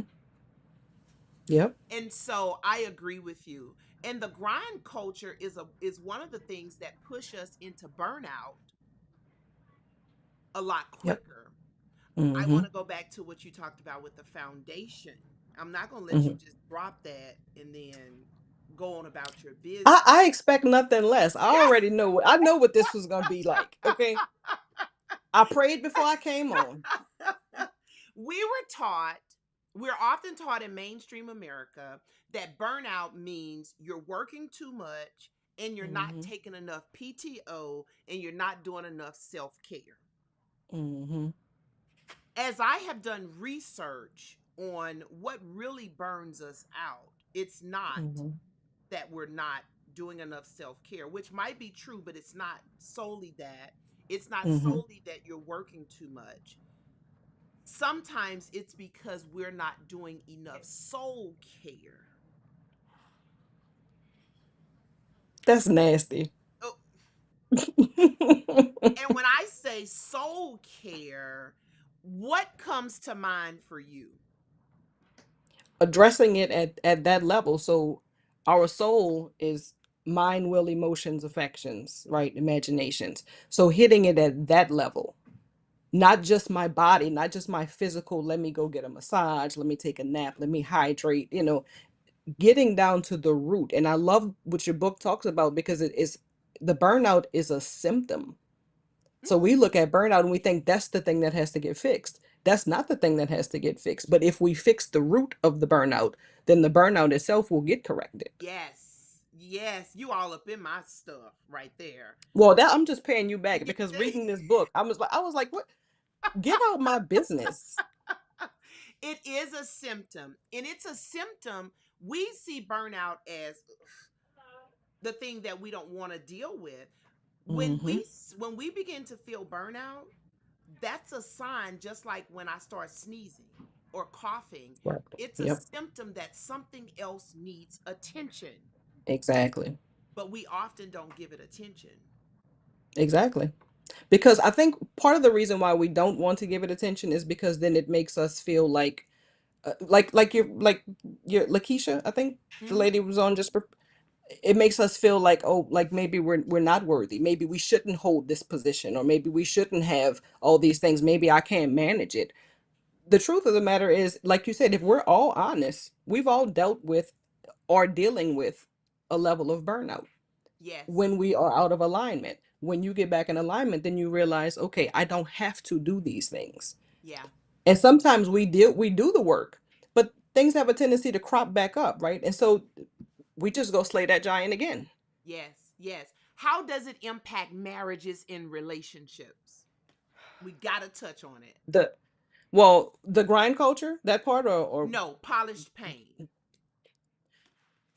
Yep. And so I agree with you. And the grind culture is one of the things that push us into burnout a lot Yep. quicker. I Mm-hmm. want to go back to what you talked about with the foundation. I'm not going to let you Mm-hmm. just drop that and then go on about your business. I expect nothing less. I already know. I know what this was gonna be like. Okay. I prayed before I came on. we were taught, we're often taught in mainstream America that burnout means you're working too much and you're not Mm-hmm. taking enough PTO and you're not doing enough self care. Mm-hmm. As I have done research on what really burns us out, it's not Mm-hmm. that we're not doing enough self care, which might be true, but it's not solely that. It's not Mm-hmm. solely that you're working too much. Sometimes it's because we're not doing enough soul care. That's nasty. Oh, and when I say soul care, what comes to mind for you? Addressing it at that level. So our soul is mind, will, emotions, affections, right? Imaginations. So hitting it at that level, not just my body, not just my physical, let me go get a massage, let me take a nap, let me hydrate, getting down to the root. And I love what your book talks about because it is the burnout is a symptom. So we Mm, look at burnout and we think that's the thing that has to get fixed. That's not the thing that has to get fixed. But if we fix the root of the burnout, then the burnout itself will get corrected. yes, yes, you all up in my stuff right there. Well, that I'm just paying you back because reading this book, I was like, what? Get out my business. It is a symptom, and it's a symptom. We see burnout as the thing that we don't want to deal with. When Mm-hmm. we begin to feel burnout, that's a sign, just like when I start sneezing or coughing, Right. it's a Yep. symptom that something else needs attention, Exactly. but we often don't give it attention. Exactly. Because I think part of the reason why we don't want to give it attention is because then it makes us feel like your Lakeisha, I think the Hmm. lady was on it makes us feel like, oh, like maybe we're not worthy, maybe we shouldn't hold this position, or maybe we shouldn't have all these things, maybe I can't manage it. The truth of the matter is, like you said, if we're all honest, we've all dealt with or dealing with a level of burnout Yes. when we are out of alignment. When you get back in alignment, then you realize, okay, I don't have to do these things. Yeah. And sometimes we do the work, but things have a tendency to crop back up, right? And so we just go slay that giant again. Yes. Yes. How does it impact marriages and relationships? We got to touch on it. The Well, the grind culture, that part, or No, polished paint.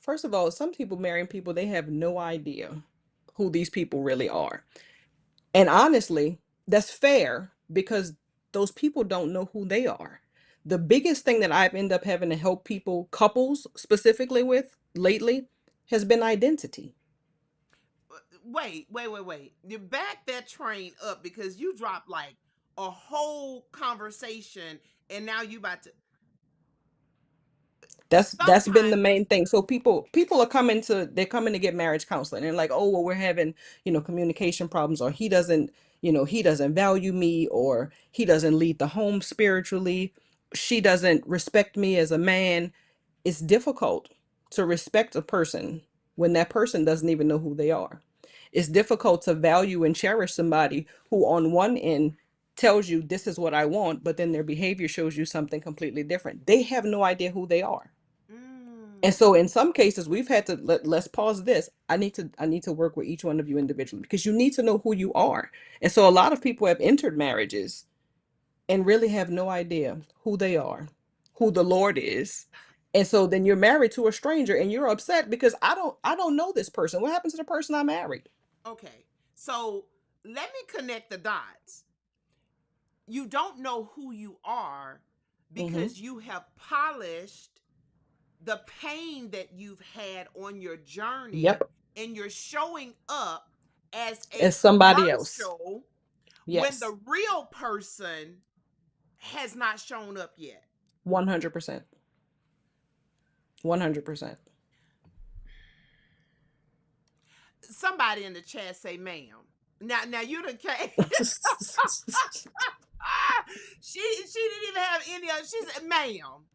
first of all, some people marrying people, they have no idea who these people really are. And honestly, that's fair because those people don't know who they are. The biggest thing that I've ended up having to help people, couples specifically with lately, has been identity. Wait. You back that train up because you dropped like a whole conversation, and now you about to That's been the sometimes. main thing. So people are coming to they're coming to get marriage counseling and like, oh well, we're having, communication problems, or he doesn't, he doesn't value me, or he doesn't lead the home spiritually, she doesn't respect me as a man. It's difficult to respect a person when that person doesn't even know who they are. It's difficult to value and cherish somebody who on one end tells you this is what I want, but then their behavior shows you something completely different. They have no idea who they are. And Mm, so in some cases we've had to let's pause this. I need to work with each one of you individually because you need to know who you are. And so a lot of people have entered marriages and really have no idea who they are, who the Lord is. And so then you're married to a stranger and you're upset because I don't know this person. What happened to the person I married? okay, so let me connect the dots. You don't know who you are Mm-hmm. because you have polished the pain that you've had on your journey, Yep. and you're showing up as a As somebody else. commercial when Yes. the real person has not shown up yet. 100%. 100%. Somebody in the chat say ma'am. Now you done came. She didn't even have any other. She said, ma'am,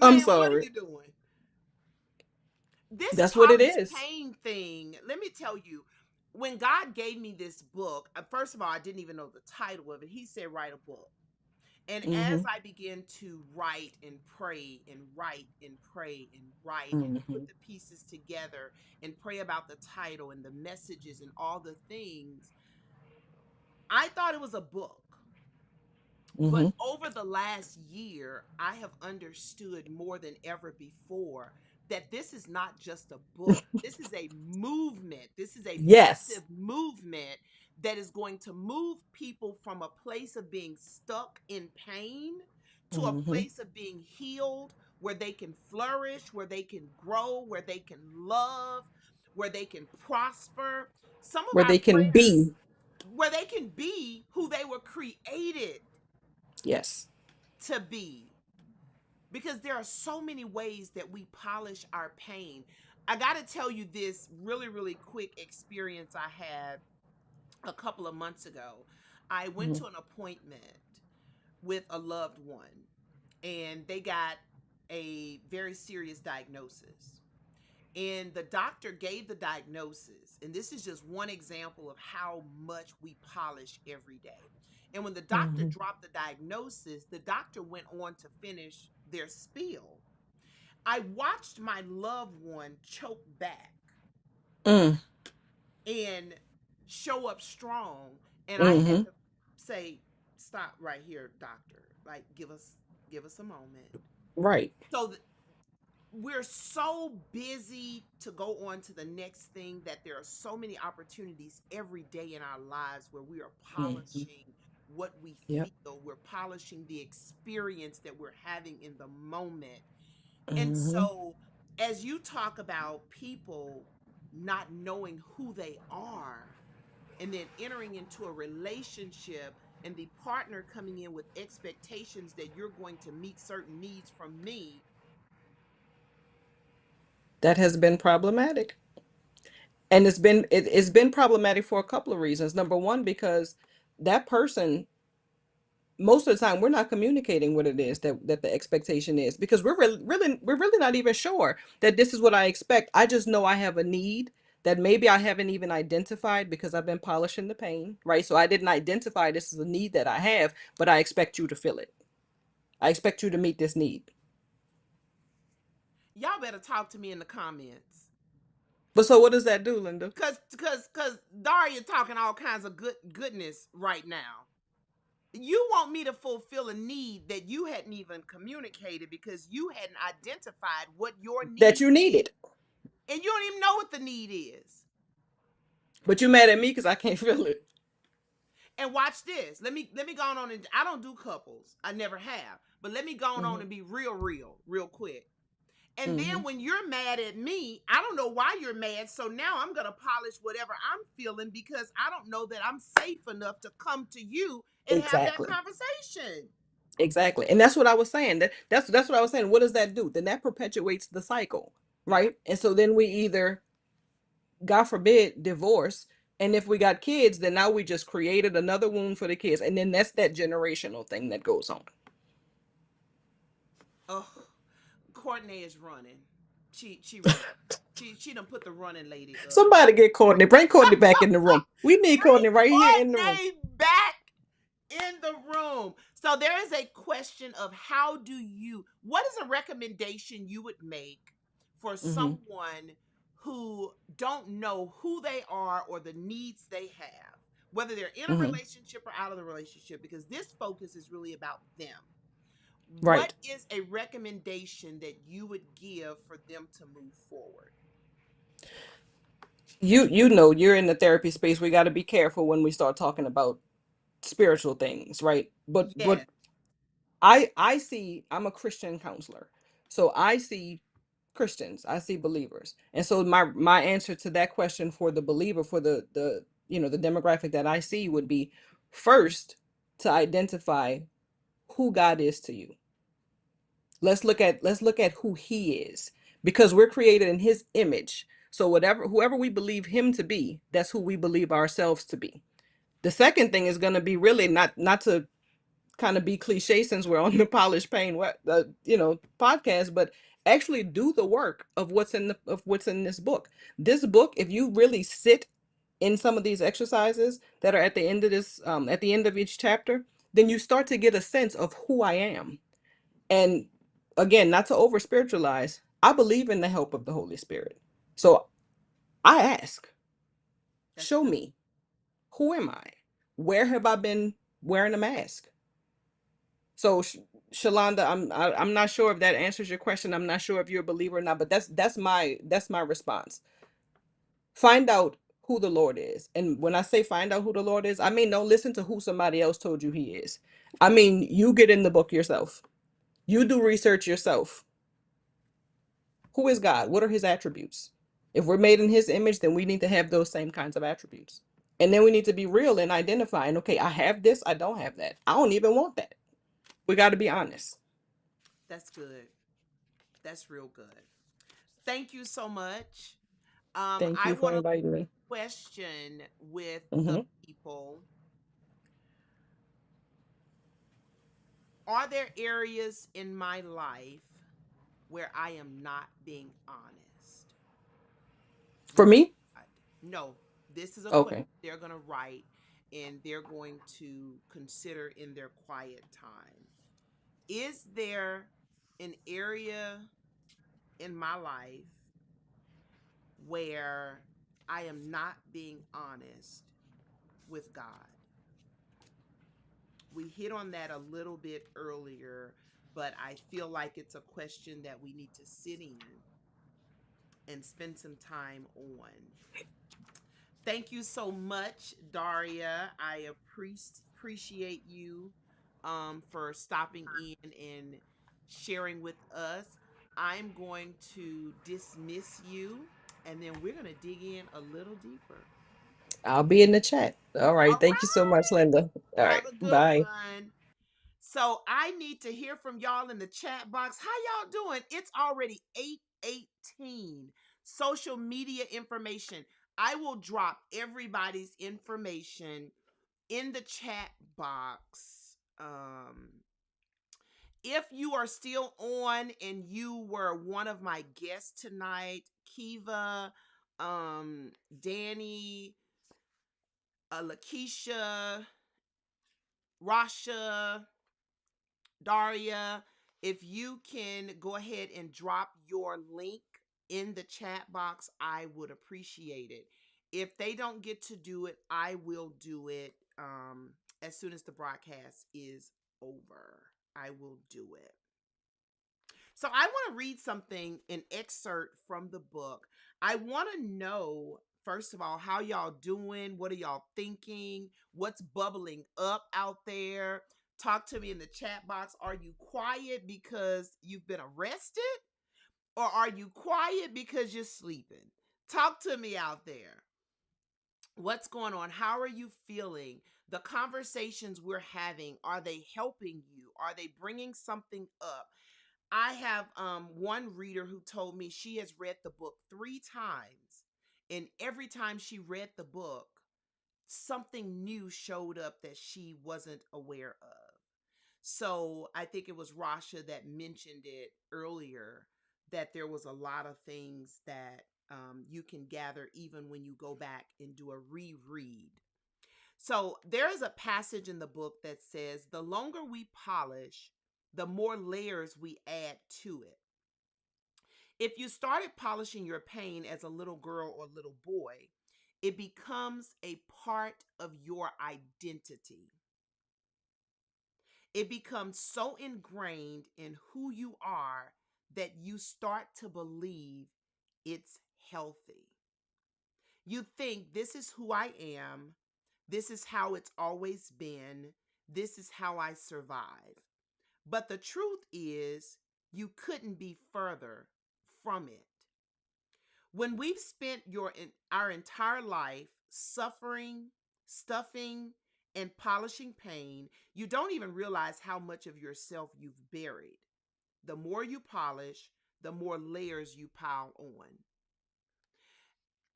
I'm ma'am, what are sorry. you doing? This That's what it polished is. pain thing, let me tell you, when God gave me this book, first of all, I didn't even know the title of it. He said, write a book. And as Mm-hmm. I began to write and pray and write and pray and write and Mm-hmm. put the pieces together and pray about the title and the messages and all the things, I thought it was a book. But Mm-hmm. over the last year, I have understood more than ever before that this is not just a book. This is a movement. This is a Yes. massive movement that is going to move people from a place of being stuck in pain to a Mm-hmm. place of being healed, where they can flourish, where they can grow, where they can love, where they can prosper. Some of Where our they can prayers, be. where they can be who they were created Yes. to be, because there are so many ways that we polish our pain. I got to tell you this really, really quick experience I had a couple of months ago. I went Mm-hmm. to an appointment with a loved one, and they got a very serious diagnosis. And the doctor gave the diagnosis, and this is just one example of how much we polish every day. And when the doctor Mm-hmm. dropped the diagnosis, the doctor went on to finish their spiel. I watched my loved one choke back Mm. and show up strong, and I had Mm-hmm. to say, "Stop right here, doctor. Like, give us a moment." Right. So we're so busy to go on to the next thing that there are so many opportunities every day in our lives where we are Mm-hmm. polishing what we Yep. feel. We're polishing the experience that we're having in the moment. And Mm-hmm. so, as you talk about people not knowing who they are and then entering into a relationship, and the partner coming in with expectations that you're going to meet certain needs from me. That has been problematic. And it's been problematic for a couple of reasons. Number one, because that person, most of the time, we're not communicating what it is that the expectation is, because we're really not even sure that this is what I expect. I just know I have a need that maybe I haven't even identified because I've been polishing the pain, right? So I didn't identify this is a need that I have, but I expect you to fill it. I expect you to meet this need. Y'all better talk to me in the comments. But so what does that do, Linda? Cause Daria talking all kinds of goodness right now. You want me to fulfill a need that you hadn't even communicated because you hadn't identified what your That need you need is. it. And you don't even know what the need is. But you mad at me because I can't feel it. And watch this. Let me go on, and I don't do couples. I never have. But let me go on Mm-hmm. and be real quick. And Mm-hmm. then when you're mad at me, I don't know why you're mad. So now I'm going to polish whatever I'm feeling because I don't know that I'm safe enough to come to you and have that Exactly. conversation. Exactly. And that's what I was saying. That's what I was saying. What does that do? Then that perpetuates the cycle, Yeah. right? And so then we either, God forbid, divorce. And if we got kids, then now we just created another wound for the kids. And then that's that generational thing that goes on. Oh, Courtney is running. She running. She done put the running lady up. Somebody get Courtney. Bring Courtney back in the room. We need Bring Courtney right here in the room. Courtney back in the room. So there is a question of what is a recommendation you would make for Hmm. someone who don't know who they are or the needs they have, whether they're in a Hmm. relationship or out of the relationship, because this focus is really about them. What Right. is a recommendation that you would give for them to move forward? You know, you're in the therapy space. We got to be careful when we start talking about spiritual things, right? But Yes. I see, I'm a Christian counselor. So I see Christians, I see believers. And so my answer to that question for the believer, for the the demographic that I see would be, first, to identify who God is to you. Let's look at who he is, because we're created in his image. So whoever we believe him to be, that's who we believe ourselves to be. The second thing is going to be really not to kind of be cliche since we're on the polished pain podcast, but actually do the work of what's in this book. This book, if you really sit in some of these exercises that are at the end of this at the end of each chapter, then you start to get a sense of who I am. And again, not to over spiritualize, I believe in the help of the Holy Spirit. So I ask, That's show good. me, who am I? Where have I been wearing a mask? So, Shalonda, I'm not sure if that answers your question. I'm not sure if you're a believer or not, but that's my response. Find out who the Lord is. And when I say find out who the Lord is, I mean don't listen to who somebody else told you he is. I mean, you get in the book yourself. You do research yourself. Who is God? What are his attributes? If we're made in his image, then we need to have those same kinds of attributes. And then we need to be real in identifying, okay, I have this, I don't have that. I don't even want that. We got to be honest. That's good. That's real good. Thank you so much. Thank I you for want to inviting me. question with the Hmm. people. Are there areas in my life where I am not being honest For with me? God? No, this is a question Okay. they're going to write and they're going to consider in their quiet time. Is there an area in my life where I am not being honest with God? We hit on that a little bit earlier, but I feel like it's a question that we need to sit in and spend some time on. Thank you so much, Daria. I appreciate you for stopping in and sharing with us. I'm going to dismiss you and then we're going to dig in a little deeper. I'll be in the chat. All All right. Thank you so much, right. Linda. All right. Have a good Bye. one. So I need to hear from y'all in the chat box. How y'all doing? It's already 8:18. Social media information. I will drop everybody's information in the chat box. If you are still on and you were one of my guests tonight, Kiva, Danny, Lakeisha, Rasha, Daria, if you can go ahead and drop your link in the chat box, I would appreciate it. If they don't get to do it, I will do it as soon as the broadcast is over. I will do it. So I want to read something, an excerpt from the book. I want to know, first of all, how y'all doing? What are y'all thinking? What's bubbling up out there? Talk to me in the chat box. Are you quiet because you've been arrested? Or are you quiet because you're sleeping? Talk to me out there. What's going on? How are you feeling? The conversations we're having, are they helping you? Are they bringing something up? I have one reader who told me she has read the book 3 times, and every time she read the book, something new showed up that she wasn't aware of. So I think it was Rasha that mentioned it earlier, that there was a lot of things that you can gather even when you go back and do a reread. So there is a passage in the book that says, the longer we polish, the more layers we add to it. If you started polishing your pain as a little girl or little boy, it becomes a part of your identity. It becomes so ingrained in who you are that you start to believe it's healthy. You think, this is who I am. This is how it's always been. This is how I survive. But the truth is, you couldn't be further from it. When we've spent our entire life suffering, stuffing, and polishing pain, you don't even realize how much of yourself you've buried. The more you polish, the more layers you pile on.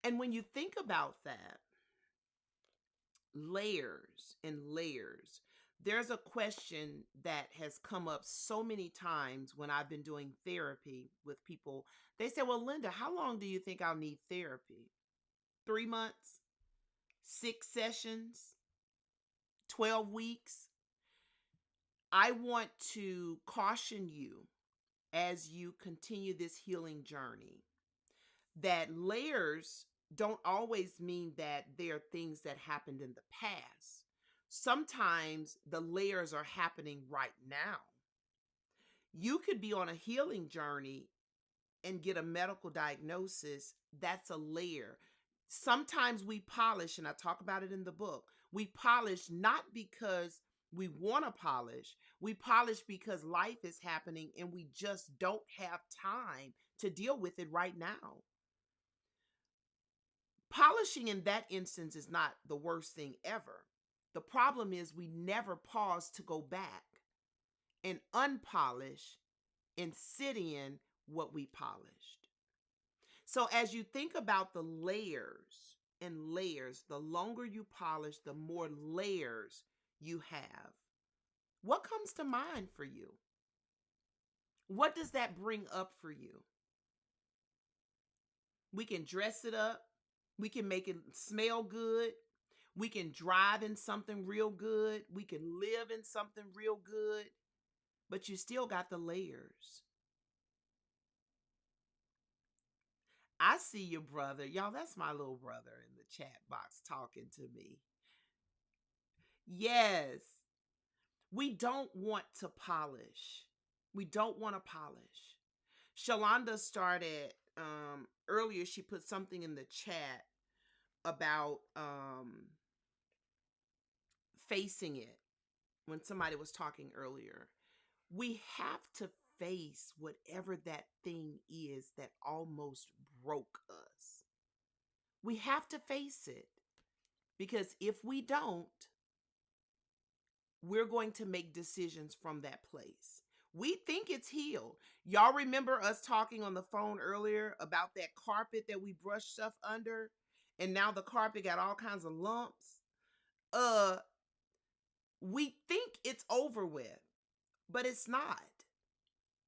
And when you think about that, layers and layers, there's a question that has come up so many times when I've been doing therapy with people. They say, well, Lynda, how long do you think I'll need therapy? 3 months? 6 sessions? 12 weeks? I want to caution you as you continue this healing journey that layers don't always mean that they are things that happened in the past. Sometimes the layers are happening right now. You could be on a healing journey and get a medical diagnosis. That's a layer. Sometimes we polish, and I talk about it in the book. We polish not because we want to polish. We polish because life is happening and we just don't have time to deal with it right now. Polishing in that instance is not the worst thing ever. The problem is we never pause to go back and unpolish and sit in what we polished. So as you think about the layers and layers, the longer you polish, the more layers you have. What comes to mind for you? What does that bring up for you? We can dress it up. We can make it smell good. We can drive in something real good. We can live in something real good. But you still got the layers. I see your brother. Y'all, that's my little brother in the chat box talking to me. Yes. We don't want to polish. We don't want to polish. Shalonda started earlier, she put something in the chat about facing it when somebody was talking earlier. We have to face whatever that thing is that almost broke us. We have to face it, because if we don't, we're going to make decisions from that place. We think it's healed. Y'all remember us talking on the phone earlier about that carpet that we brushed stuff under, and now the carpet got all kinds of lumps? We think it's over with, but it's not.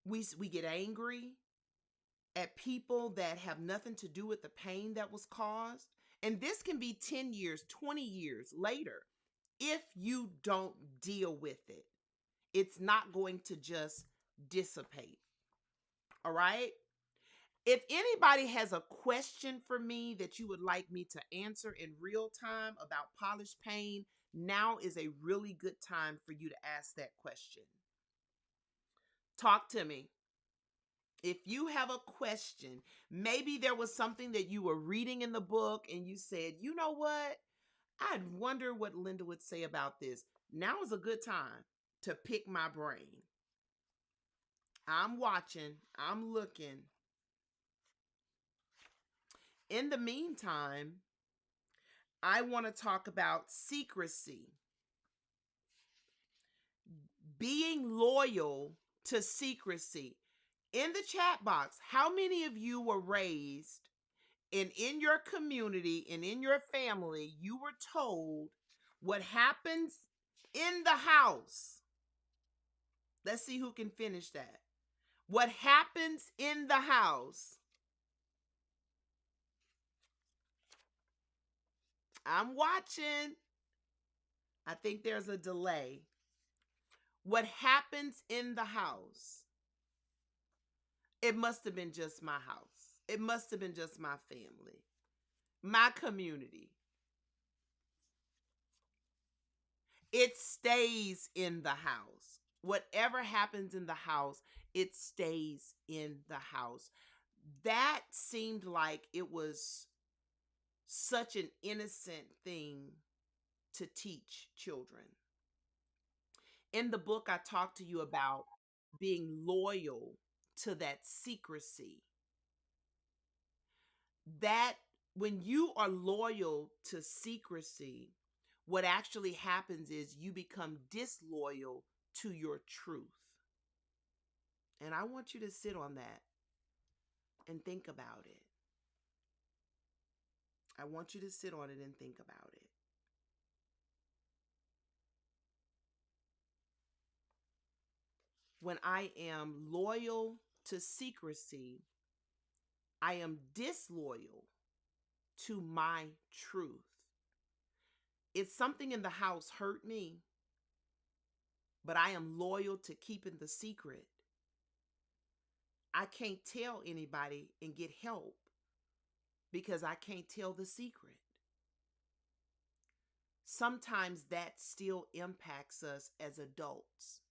We get angry at people that have nothing to do with the pain that was caused. And this can be 10 years, 20 years later. If you don't deal with it, it's not going to just dissipate. All right? If anybody has a question for me that you would like me to answer in real time about polished pain, now is a really good time for you to ask that question. Talk to me. If you have a question, maybe there was something that you were reading in the book and you said, you know what? I'd wonder what Lynda would say about this. Now is a good time to pick my brain. I'm watching. I'm looking. In the meantime, I want to talk about secrecy. being loyal to secrecy. In the chat box, how many of you were raised and in your community and in your family, you were told what happens in the house? Let's see who can finish that. What happens in the house? I'm watching. I think there's a delay. What happens in the house? It must have been just my house. It must have been just my family, my community. It stays in the house. Whatever happens in the house, it stays in the house. That seemed like it was such an innocent thing to teach children. In the book, I talked to you about being loyal to that secrecy. That when you are loyal to secrecy, what actually happens is you become disloyal to your truth. And I want you to sit on that and think about it. I want you to sit on it and think about it. When I am loyal to secrecy, I am disloyal to my truth. If something in the house hurt me, but I am loyal to keeping the secret, I can't tell anybody and get help because I can't tell the secret. Sometimes that still impacts us as adults.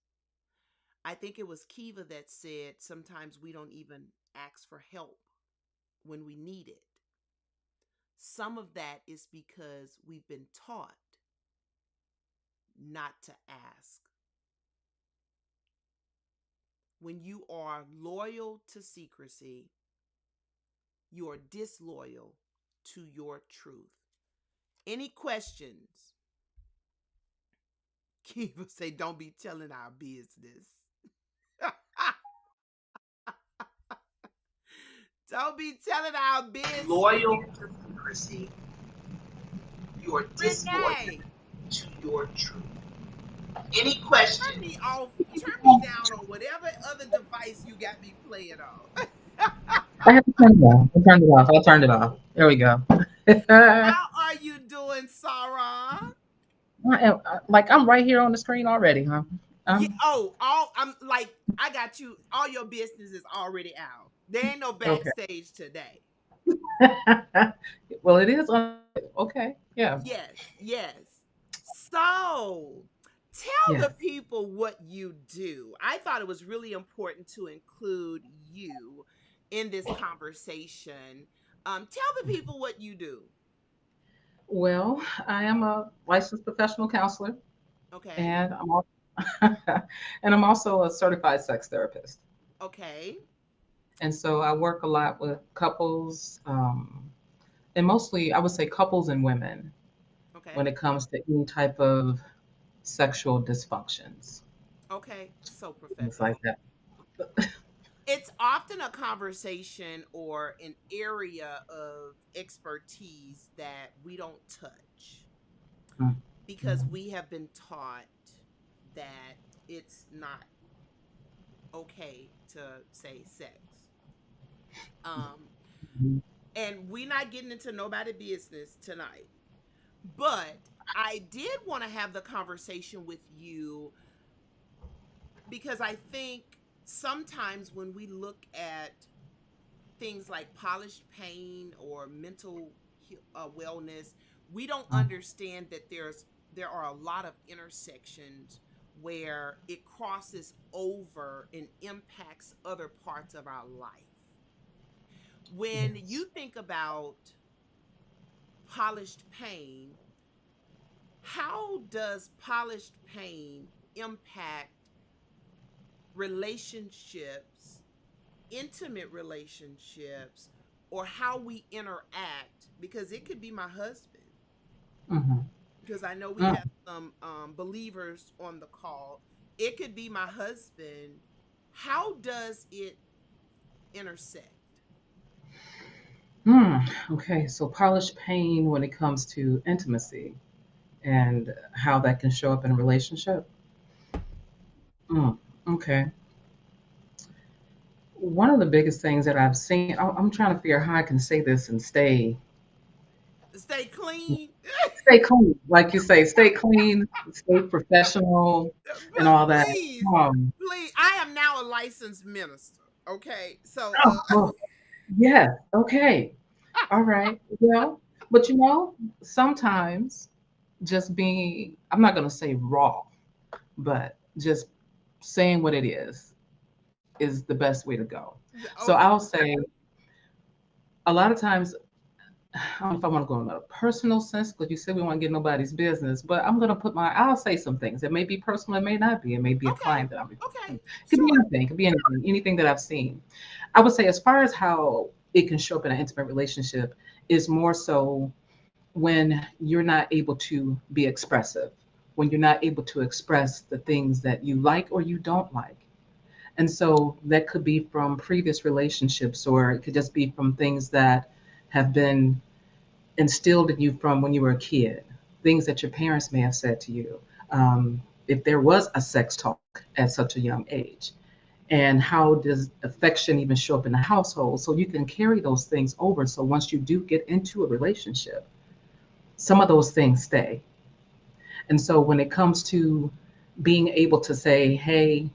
I think it was Kiva that said sometimes we don't even ask for help when we need it. Some of that is because we've been taught not to ask. When you are loyal to secrecy, you are disloyal to your truth. Any questions? Kiva say, don't be telling our business. Don't be telling our business. Loyal to secrecy, you are disloyal Renee, to your truth. Any turn question? me off. Turn me down on whatever other device you got me playing on. I have to turn it off. I turned it off. I turned it off. There we go. I How are you doing, Sarah? am, like I'm right here on the screen already, huh? Yeah. Um, Oh, all I'm like, I got you. All your business is already out. There ain't no okay. backstage today. Well, it is on. Okay. Yeah. Yes, yes. So tell Yeah. the people what you do. I thought it was really important to include you in this conversation. Tell the people what you do. Well, I am a licensed professional counselor, Okay. and and I'm also a certified sex therapist. Okay. And so I work a lot with couples, and mostly I would say couples and women when Okay. it comes to any type of sexual dysfunctions, Okay. So things like professional. that. It's often a conversation or an area of expertise that we don't touch because Mhm. we have been taught that it's not okay to say sex. Um, Mhm. and we're not getting into nobody business tonight. But I did want to have the conversation with you because I think sometimes when we look at things like polished pain or mental wellness, we don't understand that there are a lot of intersections where it crosses over and impacts other parts of our life. When Yes. you think about polished pain, how does polished pain impact relationships, intimate relationships, or how we interact? Because it could be my husband, Mhm. because I know we Mm. have some believers on the call. It could be my husband. How does it intersect? Hmm. Okay. So polished pain when it comes to intimacy and how that can show up in a relationship. Hmm. Okay. One of the biggest things that I've seen, I'm trying to figure out how I can say this and Stay clean. stay clean, like you say, stay clean, stay professional, and all that. Please, Um, please. I am now a licensed minister. Okay, so oh, yes. Okay. All right. Well, but sometimes just being, I'm not going to say raw, but just saying what it is the best way to go. So okay, I'll say a lot of times, I don't know if I want to go in a personal sense because you said we want to get nobody's business, but I'm going to I'll say some things. It may be personal, it may not be. It may be a okay, client that I'm okay, representing. It could be sure. anything. It could be anything that I've seen. I would say, as far as how it can show up in an intimate relationship, is more so when you're not able to be expressive, when you're not able to express the things that you like or you don't like. And so that could be from previous relationships, or it could just be from things that have been instilled in you from when you were a kid, things that your parents may have said to you. If there was a sex talk at such a young age, and how does affection even show up in the household? So you can carry those things over. So once you do get into a relationship, some of those things stay. And so when it comes to being able to say, hey,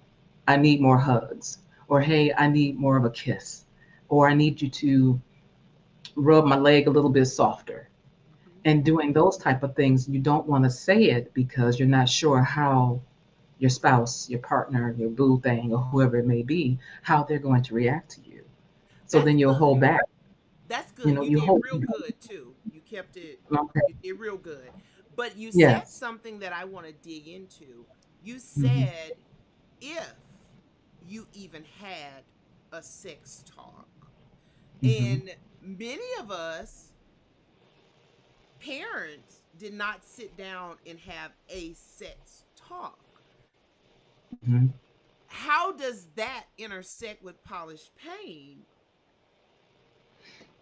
I need more hugs, or hey, I need more of a kiss, or I need you to rub my leg a little bit softer, Mhm. and doing those type of things, you don't want to say it because you're not sure how your spouse, your partner, your boo thing, or whoever it may be, how they're going to react to you. So That's then you'll good. hold back. That's You good. know, You you did hold. real good too. You kept it. Okay. You did real good. But you said Yes. something that I want to dig into. You Hmm. said if you even had a sex talk, Hmm. and many of us parents did not sit down and have a sex talk. Hmm. How does that intersect with polished pain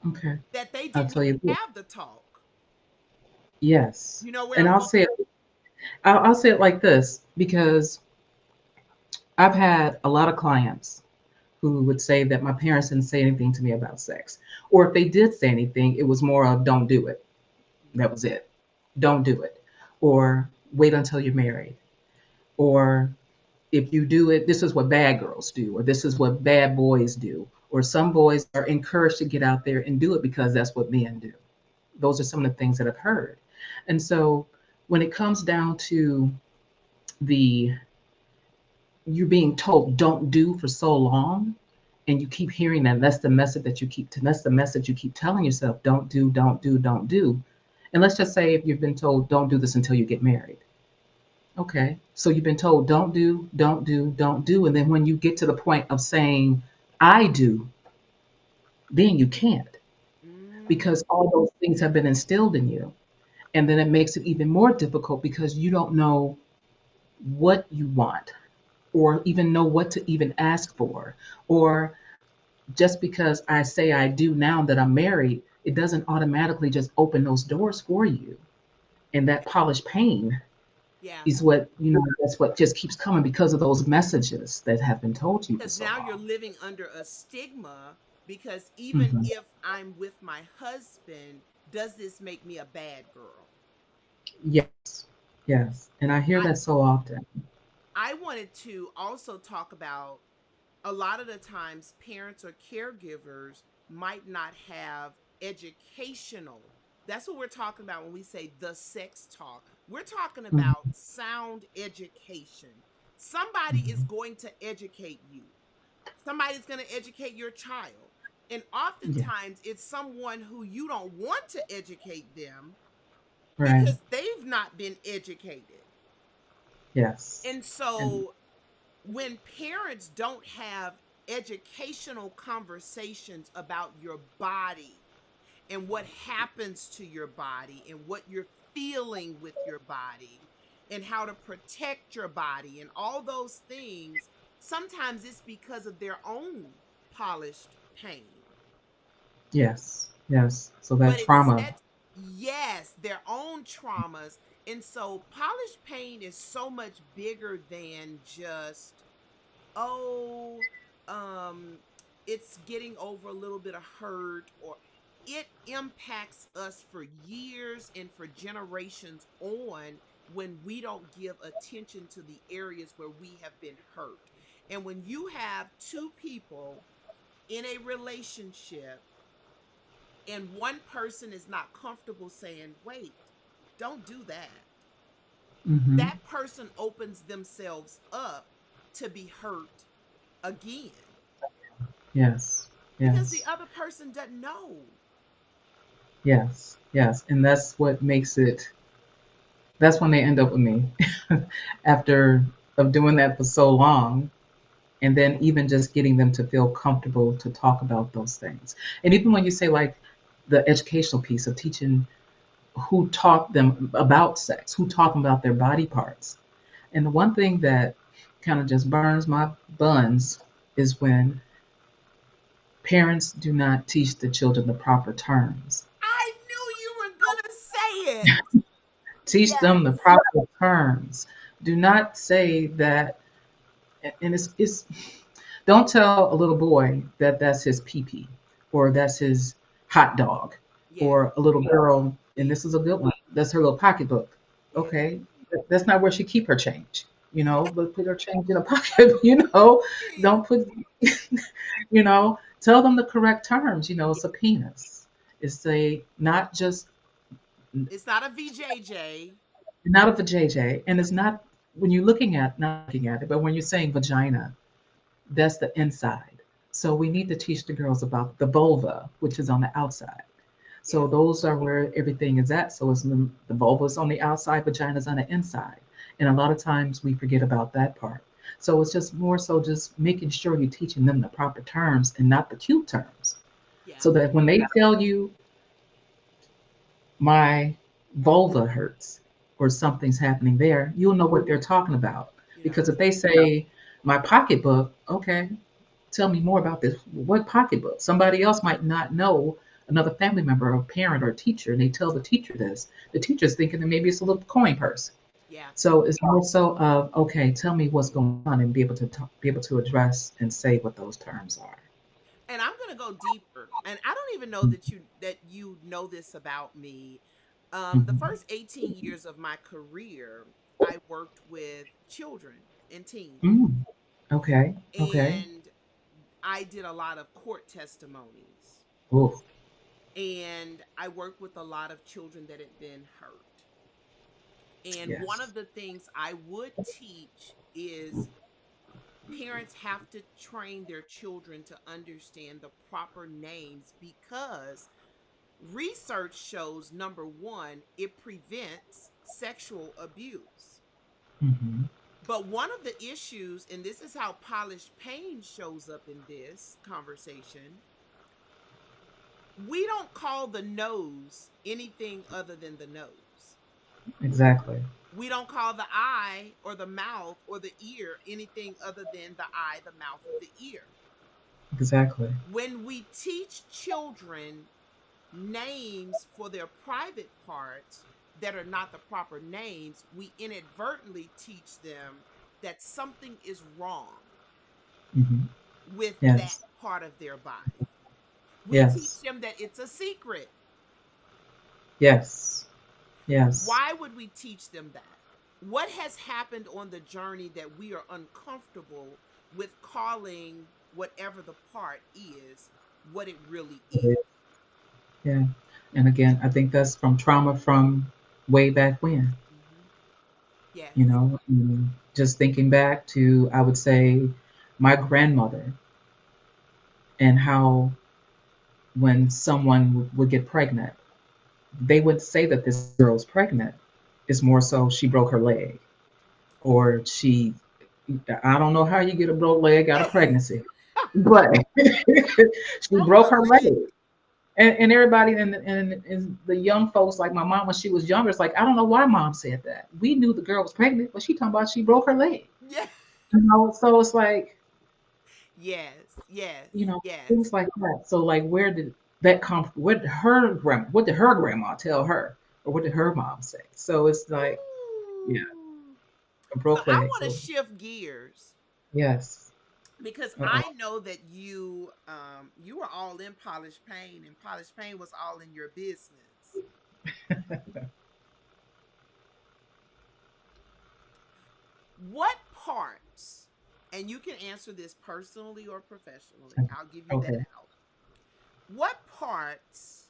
Okay. that they I'll didn't tell you even this. have the talk? Yes. You know where And I'm I'll going? say it. I'll say it like this because I've had a lot of clients who would say that my parents didn't say anything to me about sex, or if they did say anything, it was more of "don't do it." That was it. Don't do it, or wait until you're married, or if you do it, this is what bad girls do, or this is what bad boys do, or some boys are encouraged to get out there and do it because that's what men do. Those are some of the things that I've heard. And so when it comes down to the you're being told don't do for so long, and you keep hearing that, that's the message that you keep that's the message you keep telling yourself, don't do, don't do, don't do. And let's just say if you've been told don't do this until you get married. Okay. So you've been told don't do, don't do, don't do. And then when you get to the point of saying I do, then you can't, Mm, because all those things have been instilled in you. And then it makes it even more difficult because you don't know what you want, or even know what to even ask for. Or just because I say I do now that I'm married, it doesn't automatically just open those doors for you. And that polished pain yeah, is what, that's what just keeps coming because of those messages that have been told to you for because so now you're long. living under a stigma. Because even Hmm. if I'm with my husband, does this make me a bad girl? Yes, yes. And I hear I that so often. I wanted to also talk about a lot of the times parents or caregivers might not have educational. That's what we're talking about when we say the sex talk. We're talking Hmm. about sound education. Somebody is Hmm. going to educate you. Somebody's going to educate your child. And Yeah, oftentimes it's someone who you don't want to educate them right. because they've not been educated. Yes. And And so when parents don't have educational conversations about your body and what happens to your body and what you're feeling with your body, and how to protect your body and all those things, sometimes it's because of their own polished pain. Yes. Yes. So that But it trauma. sets, yes, their own traumas. And so polished pain is so much bigger than just, oh, um, it's getting over a little bit of hurt, or it impacts us for years and for generations on when we don't give attention to the areas where we have been hurt. And when you have two people in a relationship and one person is not comfortable saying, wait, don't do that, Hmm. that person opens themselves up to be hurt again Yes. because the Yes. other person doesn't know. Yes. Yes. And that's what makes it. That's when they end up with me, after of doing that for so long, and then even just getting them to feel comfortable to talk about those things. And even when you say like the educational piece of teaching who taught them about sex, who taught them about their body parts. And the one thing that kind of just burns my buns is when parents do not teach the children the proper terms. I knew you were going to say it. Teach them the Yes. proper terms. Do not say that, and it's don't tell a little boy that that's his pee pee, or that's his hot dog, Yeah. or a little girl, and Yeah. this is a good one, that's her little pocketbook. Yeah. Okay, that's not where she keep her change, Yeah. but put her change in a pocket. Don't put, tell them the correct terms. It's a penis. It's a not just It's not a VJJ. not of a JJ, and No. it's not when you're looking at not looking at it, but when you're saying vagina, that's the inside. So we need to teach the girls about the vulva, which is on the outside. Yeah. So those are where everything is at. So it's the vulva is on the outside, vagina's on the inside. And a lot of times we forget about that part. So it's just more so just making sure you're teaching them the proper terms and not the cute terms. Yeah. So that when they tell you my vulva hurts or something's happening there, you'll know what they're talking about. Yeah. Because if they say my pocketbook, okay, tell me more about this. What pocketbook? Somebody else might not know, another family member or parent or teacher, and they tell the teacher this. The teacher's thinking that maybe it's a little coin purse. Yeah. So it's also of, okay, tell me what's going on and be able to be able to address and say what those terms are. And I'm going to go deeper. And I don't even know that you know this about me. The Mm-hmm. first 18 years of my career, I worked with children and teens. Mm. Okay. Okay. And I did a lot of court testimonies. Oh, And I worked with a lot of children that had been hurt. And one yes. of the things I would teach is parents have to train their children to understand the proper names, because research shows, number one, it prevents sexual abuse. Mm-hmm. But one of the issues, and this is how polished pain shows up in this conversation, we don't call the nose anything other than the nose. Exactly. We don't call the eye or the mouth or the ear anything other than the eye, the mouth, or the ear. Exactly. When we teach children names for their private parts that are not the proper names, we inadvertently teach them that something is wrong Mm-hmm. with that Yes. part of their body. We teach Yes. them that it's a secret. Yes. Yes. Why would we teach them that? What has happened on the journey that we are uncomfortable with calling whatever the part is what it really is? Yeah. And again, I think that's from trauma from way back when, Hmm. Yes. just thinking back to, I would say, my grandmother, and how when someone would get pregnant, they would say that this girl's pregnant. It's more so she broke her leg, or I don't know how you get a broke leg out of pregnancy, but she Broke broke her her leg. leg. And everybody and the young folks like my mom when she was younger, it's like I don't know why mom said that. We knew the girl was pregnant, but she talking about she broke her leg. Yeah. So it's like Yes. Yes. you know Yes. things like that. So like where did that come from? What did her grandma tell her, or what did her mom say? So it's like yeah, Ooh. a So broke I leg. want to So shift gears yes. because Uh-oh. I know that you were all in Polished Pain, and Polished Pain was all in your business. What parts, and you can answer this personally or professionally, I'll give you that Okay. out. What parts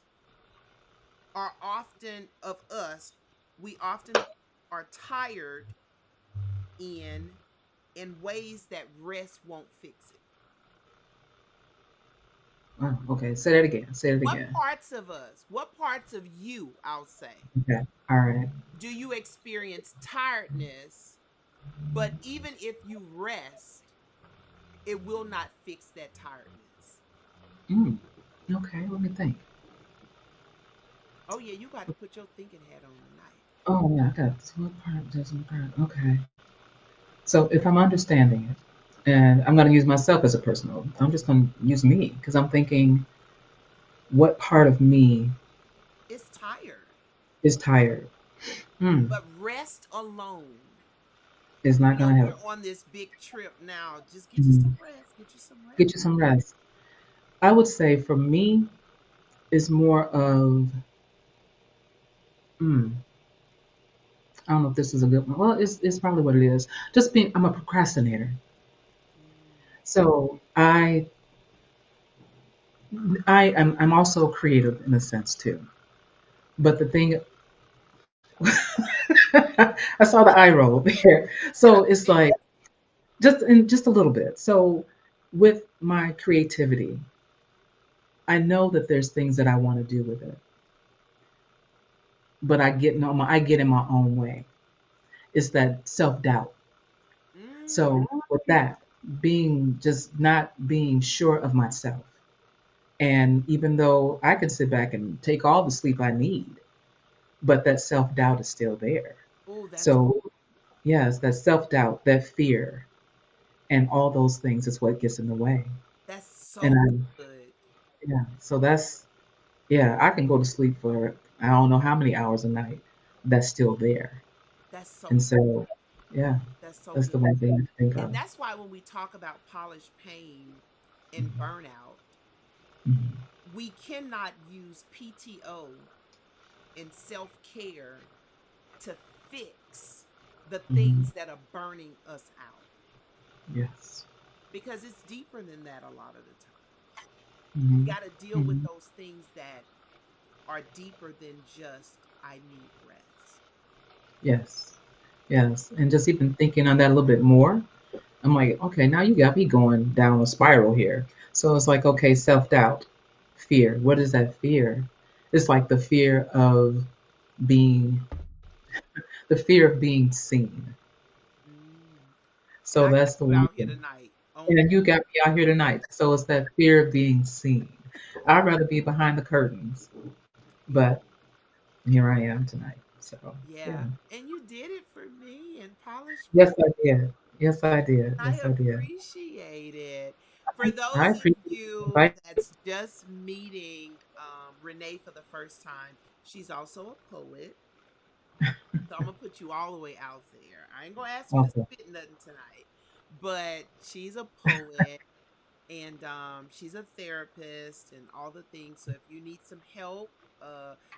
are often of us, we often are tired in ways that rest won't fix it? Oh, okay. Say that again. Say it What again. parts of us, what parts of you, I'll say, Okay. All right. do you experience tiredness, but even if you rest, it will not fix that tiredness? Mm. Okay. Let me think. Oh, yeah, you got to put your thinking hat on tonight. Oh yeah, I got this one part, this one part. Okay. So if I'm understanding it, and I'm going to use myself as a personal, I'm just going to use me because I'm thinking, what part of me It's tired, is tired? Hmm. but rest alone. Is You not going know, to we're help. on this big trip now. Just get you Mhm. some rest. Get you some Get you rest. some rest. I would say for me, is more of, hmm, I don't know if this is a good one. Well, it's probably what it is. Just being, I'm a procrastinator. Mm. So I'm also creative in a sense too. But the thing, I saw the eye roll there. So Can I it's see like it? just a little bit. So with my creativity, I know that there's things that I want to do with it, but I get in my own way. It's that self doubt. Mm. So with that, being just not being sure of myself, and even though I can sit back and take all the sleep I need, but that self doubt is still there. Oh, that's So yes, that self doubt, that fear, and all those things is what gets in the way. And so good. yeah, so that's yeah, I can go to sleep for I don't know how many hours a night. That's still there. That's And so so, yeah, that's so that's good. the one thing to think of. And that's why when we talk about Polished Pain and burnout, Mhm. we cannot use PTO and self-care to fix the Mhm. things that are burning us out, Yes. because it's deeper than that a lot of the times. We Mhm. got to deal with Mhm. those things that are deeper than just I need rest. Yes. Yes. And just even thinking on that a little bit more, I'm like, okay, now you got me going down a spiral here. So it's like, okay, self doubt, fear. What is that fear? It's like the fear of being, the fear of being seen. Mm. And So I got that's the you one out here thing. tonight on And that. you got me out here tonight. So it's that fear of being seen. I'd rather be behind the curtains, Yeah. but here I am tonight. So yeah. Yeah. And you did it for me and Polished Yes, Pain. I did. Yes, I did. I Yes, I did. appreciate it. For I those of appreciate the you invite. that's just meeting Renee for the first time, she's also a poet. So I'm gonna put you all the way out there. I ain't gonna ask you to Okay. spit nothing tonight, but she's a poet, and she's a therapist and all the things. So if you need some help,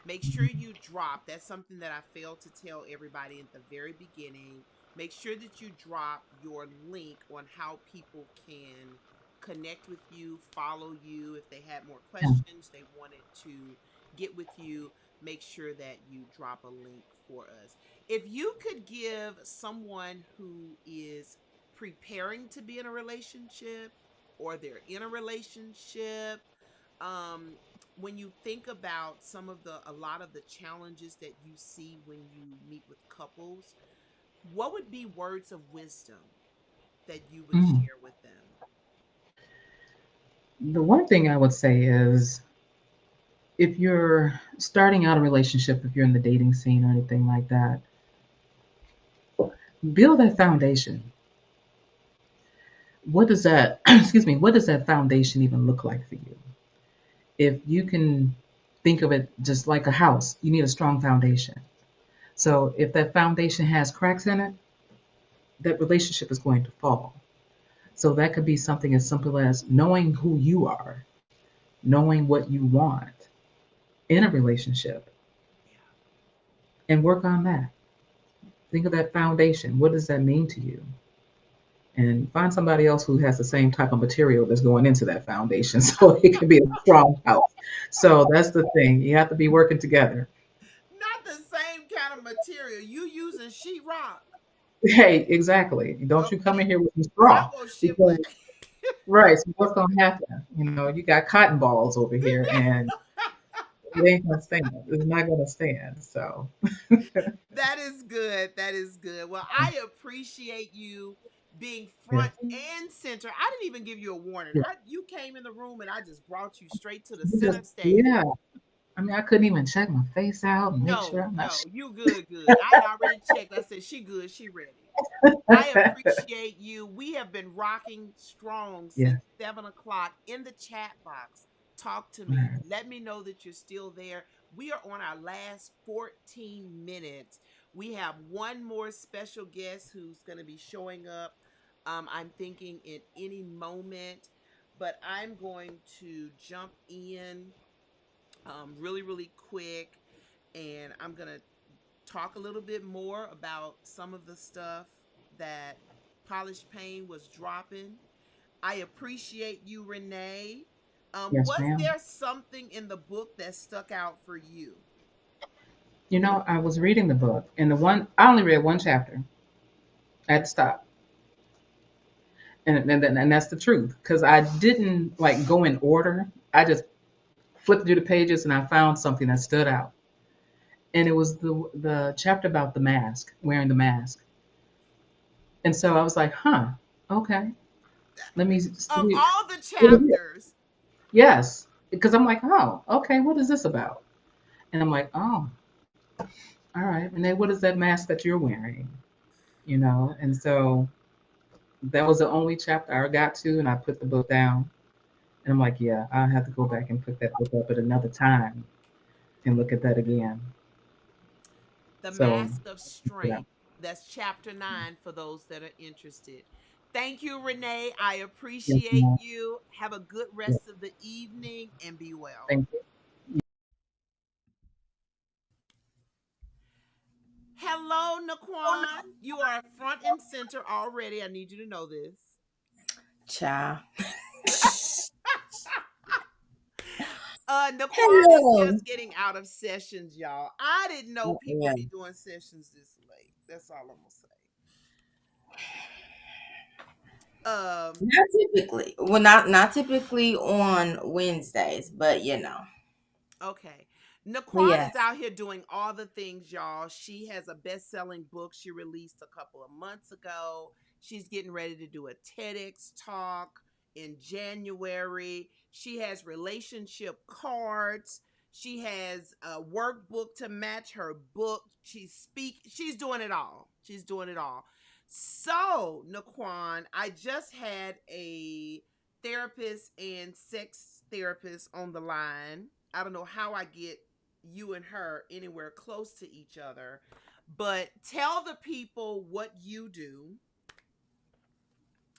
make sure you drop. That's something that I failed to tell everybody at the very beginning. Make sure that you drop your link on how people can connect with you, follow you. If they had more Yeah. questions, they wanted to get with you, make sure that you drop a link for us. If you could give someone who is preparing to be in a relationship, or they're in a relationship, um when you think about some of the a lot of the challenges that you see when you meet with couples, what would be words of wisdom that you would Mm. share with them? The one thing I would say is if you're starting out a relationship, if you're in the dating scene or anything like that, build that foundation. What does that, excuse me, what does that foundation even look like for you? If you can think of it just like a house, you need a strong foundation. So if that foundation has cracks in it, that relationship is going to fall. So that could be something as simple as knowing who you are, knowing what you want in a relationship, and work on that. Think of that foundation. What does that mean to you? And find somebody else who has the same type of material that's going into that foundation so it can be a strong house. So that's the thing. You have to be working together. Not the same kind of material. You using sheetrock. Hey, exactly. Don't you come Okay. in here with some Cause I straw want shiplap. because right, so what's gonna happen? You got cotton balls over here and it ain't gonna stand. It's not gonna stand. So That is good. That is good. Well, I appreciate you being front yes, and center. I didn't even give you a warning. yes. You came in the room and I just brought you straight to the You just center stage. yeah. I mean I couldn't even check my face out and make sure No, I'm not no, you good, good. I had already checked. I said she good, she ready. I appreciate you. We have been rocking strong yeah. since 7 o'clock in the chat box. Talk to All me. right. Let me know that you're still there. We are on our last 14 minutes. We have one more special guest who's going to be showing up. I'm thinking in any moment, but I'm going to jump in really, really quick, and I'm going to talk a little bit more about some of the stuff that Polished Pain was dropping. I appreciate you, Renee. Yes, Was ma'am. there something in the book that stuck out for you? I was reading the book, and the one I only read one chapter. I had to stop, and that's the truth because I didn't like go in order. I just flipped through the pages, and I found something that stood out, and it was the chapter about the mask, wearing the mask, and so I was like, huh, okay, let me Of see. all the chapters, Yes, because I'm like, oh, okay, what is this about? And I'm like, oh, all right, and then what is that mask that you're wearing? And so that was the only chapter I got to, and I put the book down. And I'm like, yeah, I'll have to go back and put that book up at another time and look at that again. The So, Mask of yeah, Strength. That's chapter 9 for those that are interested. Thank you, Renee. I yes, appreciate ma'am. you. Have a good Yeah, rest of the evening and be well. thank you. Hello, Naquan. You are front and center already. I need you to know this. Ciao. Naquan is Hello. just getting out of sessions, y'all. I didn't know people Yeah. be doing sessions this late. That's all I'm gonna say. Um, Not typically. Well, not typically on Wednesdays, but Okay. But Naquan yeah. is out here doing all the things, y'all. She has a best selling book she released a couple of months ago. She's getting ready to do a TEDx talk in January. She has relationship cards. She has a workbook to match her book. She's doing it all. She's doing it all. So, Naquan, I just had a therapist and sex therapist on the line. I don't know how I get you and her anywhere close to each other, but tell the people what you do,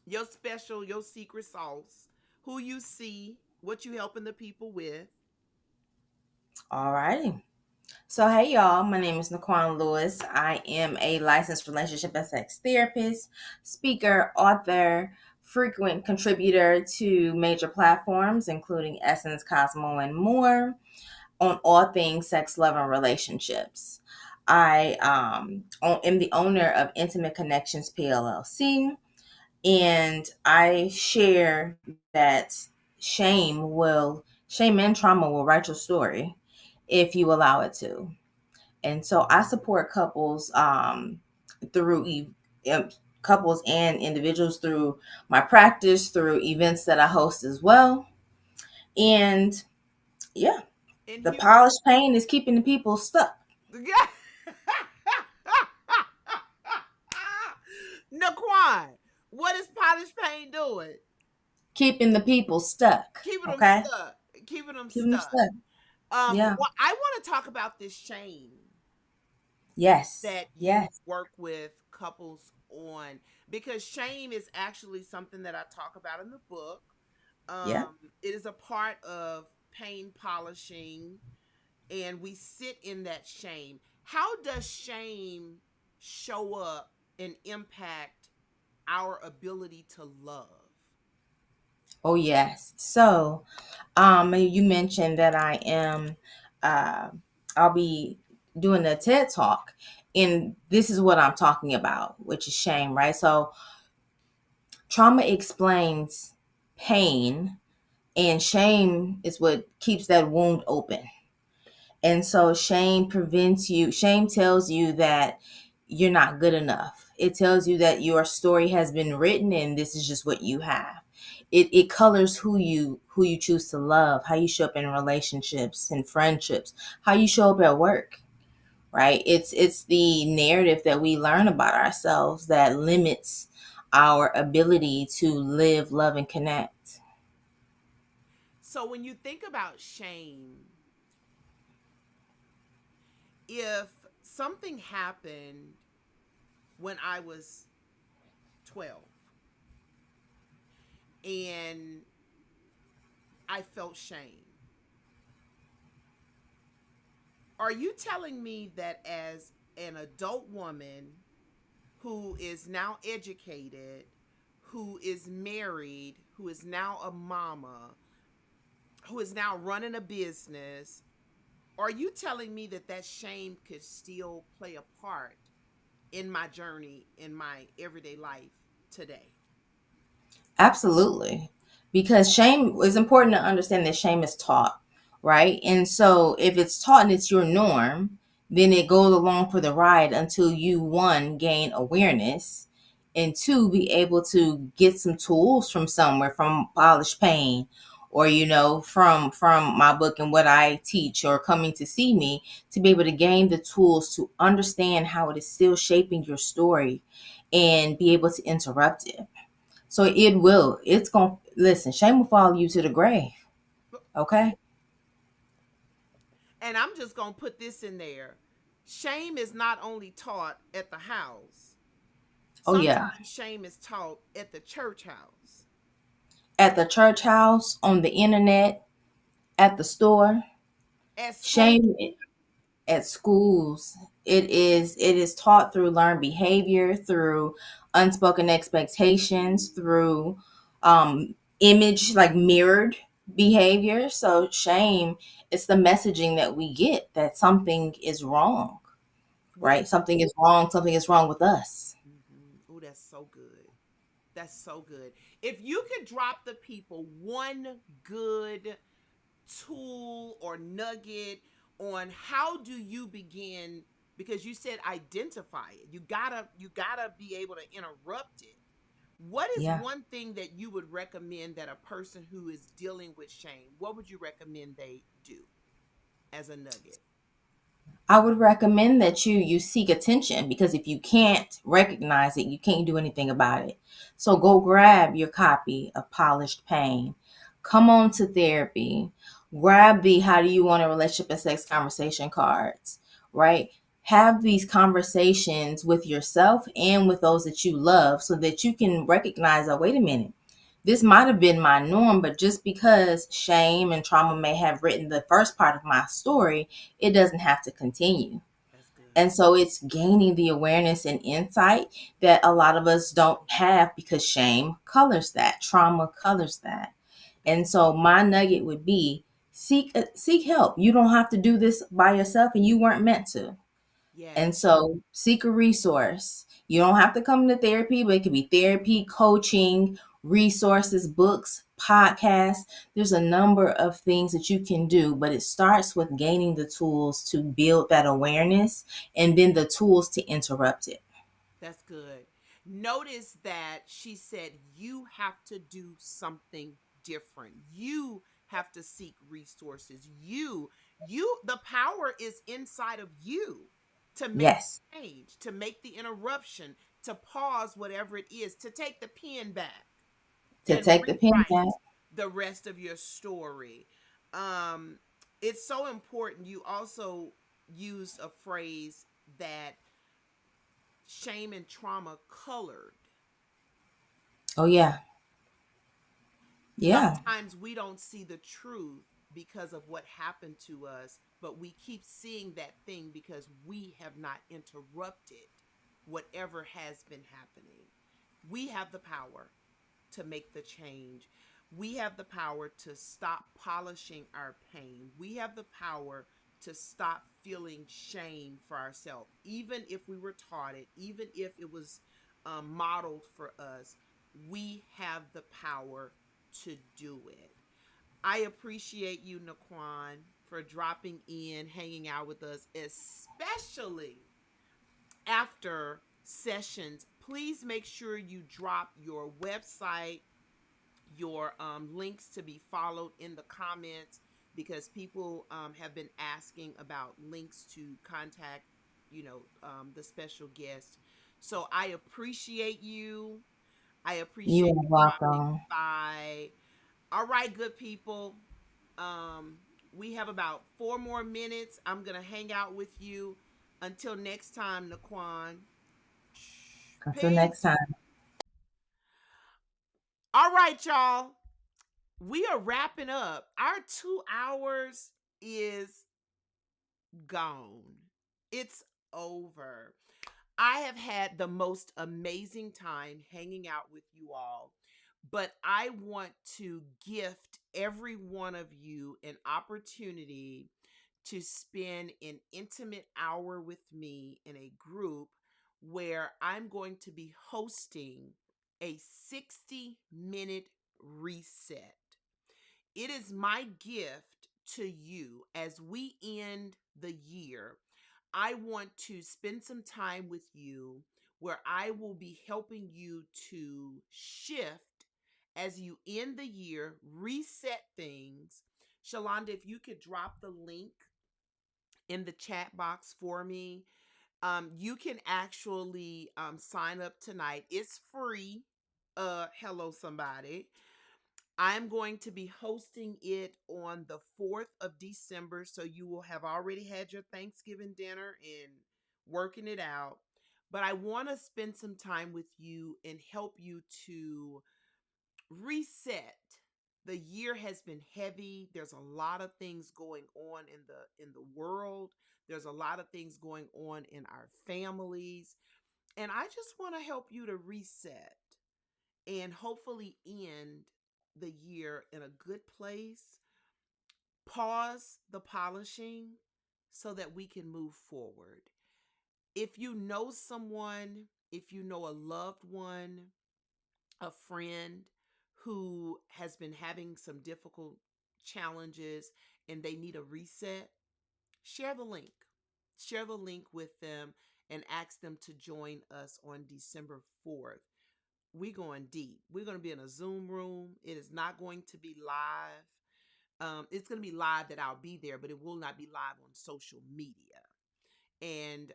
your special, your secret sauce, who you see, what you helping the people with. All righty. So, hey, y'all. My name is Naquan Lewis. I am a licensed relationship and sex therapist, speaker, author, frequent contributor to major platforms, including Essence, Cosmo, and more, on all things sex, love, and relationships. I am the owner of Intimate Connections PLLC, and I share that shame and trauma will write your story if you allow it to. And so I support through couples and individuals through my practice, through events that I host as well. And yeah. And The you, polished pain is keeping the people stuck. Naquan, what is polished paint doing? Keeping the people stuck. Keeping them Okay? stuck. Keeping them Keeping them stuck. stuck. Yeah. Well, I want to talk about this shame Yes. that you Yes. work with couples on, because shame is actually something that I talk about in the book. Yeah. It is a part of pain polishing, and we sit in that shame. How does shame show up and impact our ability to love? Oh yes. So, you mentioned that I am uh I'll be doing a TED talk, and this is what I'm talking about, which is shame, right? So, trauma explains pain, and shame is what keeps that wound open. And so shame tells you that you're not good enough. It tells you that your story has been written and this is just what you have. It colors who you choose to love, how you show up in relationships and friendships, how you show up at work, right? It's the narrative that we learn about ourselves that limits our ability to live, love, and connect. So when you think about shame, if something happened when I was 12 and I felt shame, are you telling me that as an adult woman who is now educated, who is married, who is now a mama, who is now running a business, are you telling me that that shame could still play a part in my journey, in my everyday life today? Absolutely. Because shame is important to understand that shame is taught, right? And so if it's taught and it's your norm, then it goes along for the ride until you, one, gain awareness, and two, be able to get some tools from somewhere, from Polished Pain, or from my book and what I teach, or coming to see me, to be able to gain the tools to understand how it is still shaping your story and be able to interrupt it. So it's going to listen, shame will follow you to the grave. Okay. And I'm just going to put this in there. Shame is not only taught at the house, Oh, yeah. sometimes shame is taught at the church house, At the church house, on the internet, at the store, at school. shame at schools. It is taught through learned behavior, through unspoken expectations, through image, like mirrored behavior. So shame, it's the messaging that we get that something is wrong, What right? is. Something is wrong with us. Oh, that's so good. That's so good. If you could drop the people one good tool or nugget on how do you begin, because you said identify it. You gotta be able to interrupt it. What is Yeah. one thing that you would recommend that a person who is dealing with shame, what would you recommend they do as a nugget? I would recommend that you seek attention, because if you can't recognize it, you can't do anything about it. So go grab your copy of Polished Pain. Come on to therapy. Grab the How Do You Want a Relationship and Sex conversation cards, right? Have these conversations with yourself and with those that you love so that you can recognize, oh, wait a minute, this might have been my norm, but just because shame and trauma may have written the first part of my story, it doesn't have to continue. That's good. And so it's gaining the awareness and insight that a lot of us don't have, because shame colors that, trauma colors that. That's And so my nugget would be seek help. You don't have to do this by yourself, and you weren't meant to. And yes. so seek a resource. You don't have to come to therapy, but it could be therapy, coaching, resources, books, podcasts. There's a number of things that you can do, but it starts with gaining the tools to build that awareness, and then the tools to interrupt it. That's good. Notice that she said you have to do something different. You have to seek resources. The power is inside of you to make Yes. change, to make the interruption, to pause whatever it is, to take the pen back To and take the pen back. rewrite the rest of your story. Um, it's so important. You also used a phrase that shame and trauma colored. Oh yeah. Yeah. Sometimes we don't see the truth because of what happened to us, but we keep seeing that thing because we have not interrupted whatever has been happening. We have the power to make the change. We have the power to stop polishing our pain. We have the power to stop feeling shame for ourselves, even if we were taught it, even if it was modeled for us. We have the power to do it. I appreciate you, Naquan, for dropping in, hanging out with us, especially after sessions. Please make sure you drop your website, your links to be followed in the comments, because people have been asking about links to contact, the special guest. So I appreciate you. I You appreciate are you dropping welcome. by. All right, good people. Um, we have about 4 more minutes. I'm gonna hang out with you until next time, Naquan. Until Peace. next time. All right, y'all. We are wrapping up. Our 2 hours is gone. It's over. I have had the most amazing time hanging out with you all, but I want to gift every one of you an opportunity to spend an intimate hour with me in a group where I'm going to be hosting a 60-minute reset. It is my gift to you as we end the year. I want to spend some time with you where I will be helping you to shift as you end the year, reset things. Shalonda, if you could drop the link in the chat box for me. You can actually sign up tonight. It's free. Hello, somebody. I'm going to be hosting it on the 4th of December. So you will have already had your Thanksgiving dinner and working it out. But I want to spend some time with you and help you to reset. The year has been heavy. There's a lot of things going on in the world. There's a lot of things going on in our families. And I just want to help you to reset and hopefully end the year in a good place. Pause the polishing so that we can move forward. If you know someone, if you know a loved one, a friend who has been having some difficult challenges and they need a reset, share the link. Share the link with them and ask them to join us on December 4th. We're going deep. We're going to be in a Zoom room. It is not going to be live. It's going to be live that I'll be there, but it will not be live on social media. And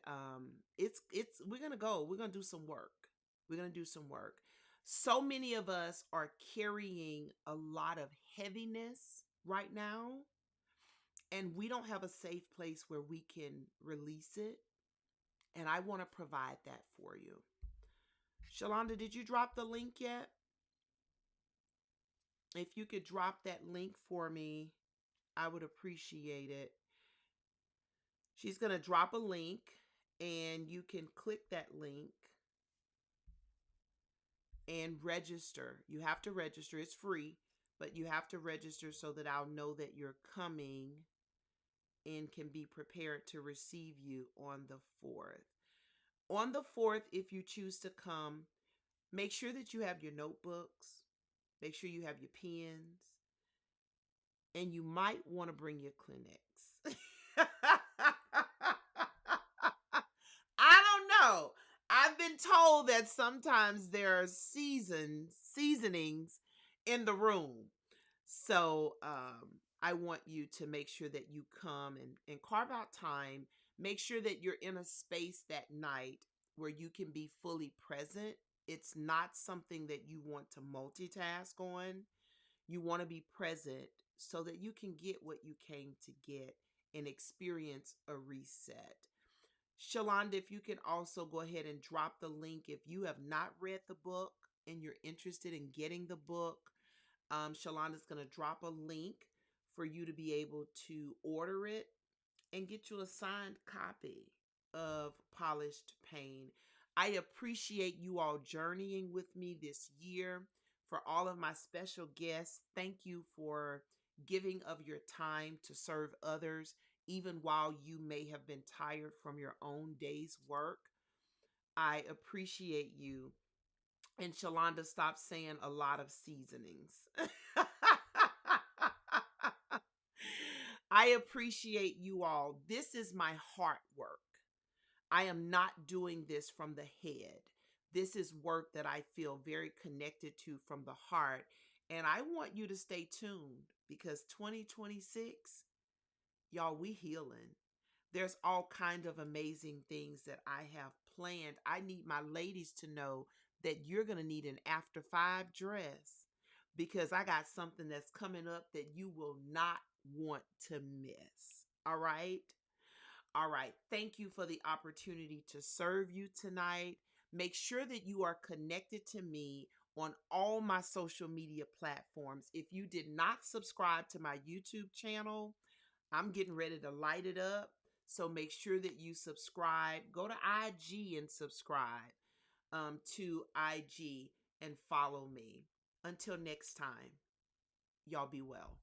it's we're going to go. We're going to do some work. We're going to do some work. So many of us are carrying a lot of heaviness right now, and we don't have a safe place where we can release it. And I want to provide that for you. Shalonda, did you drop the link yet? If you could drop that link for me, I would appreciate it. She's going to drop a link and you can click that link and register. You have to register. It's free, but you have to register so that I'll know that you're coming and can be prepared to receive you on the 4th. On the 4th, if you choose to come, make sure that you have your notebooks, make sure you have your pens, and you might want to bring your Kleenex. I don't know. I've been told that sometimes there are seasonings in the room. So I want you to make sure that you come and carve out time. Make sure that you're in a space that night where you can be fully present. It's not something that you want to multitask on. You want to be present so that you can get what you came to get and experience a reset. Shalonda, if you can also go ahead and drop the link if you have not read the book and you're interested in getting the book. Shalonda's going to drop a link for you to be able to order it and get you a signed copy of Polished Pain. I appreciate you all journeying with me this year. For all of my special guests, thank you for giving of your time to serve others, even while you may have been tired from your own day's work. I appreciate you. And Shalonda, stop saying a lot of seasonings. I appreciate you all. This is my heart work. I am not doing this from the head. This is work that I feel very connected to from the heart. And I want you to stay tuned because 2026, y'all, we healing. There's all kind of amazing things that I have planned. I need my ladies to know that you're going to need an after 5 dress because I got something that's coming up that you will not want to miss. All right? All right. Thank you for the opportunity to serve you tonight. Make sure that you are connected to me on all my social media platforms. If you did not subscribe to my YouTube channel, I'm getting ready to light it up. So make sure that you subscribe. Go to IG and subscribe to IG and follow me. Until next time, y'all be well.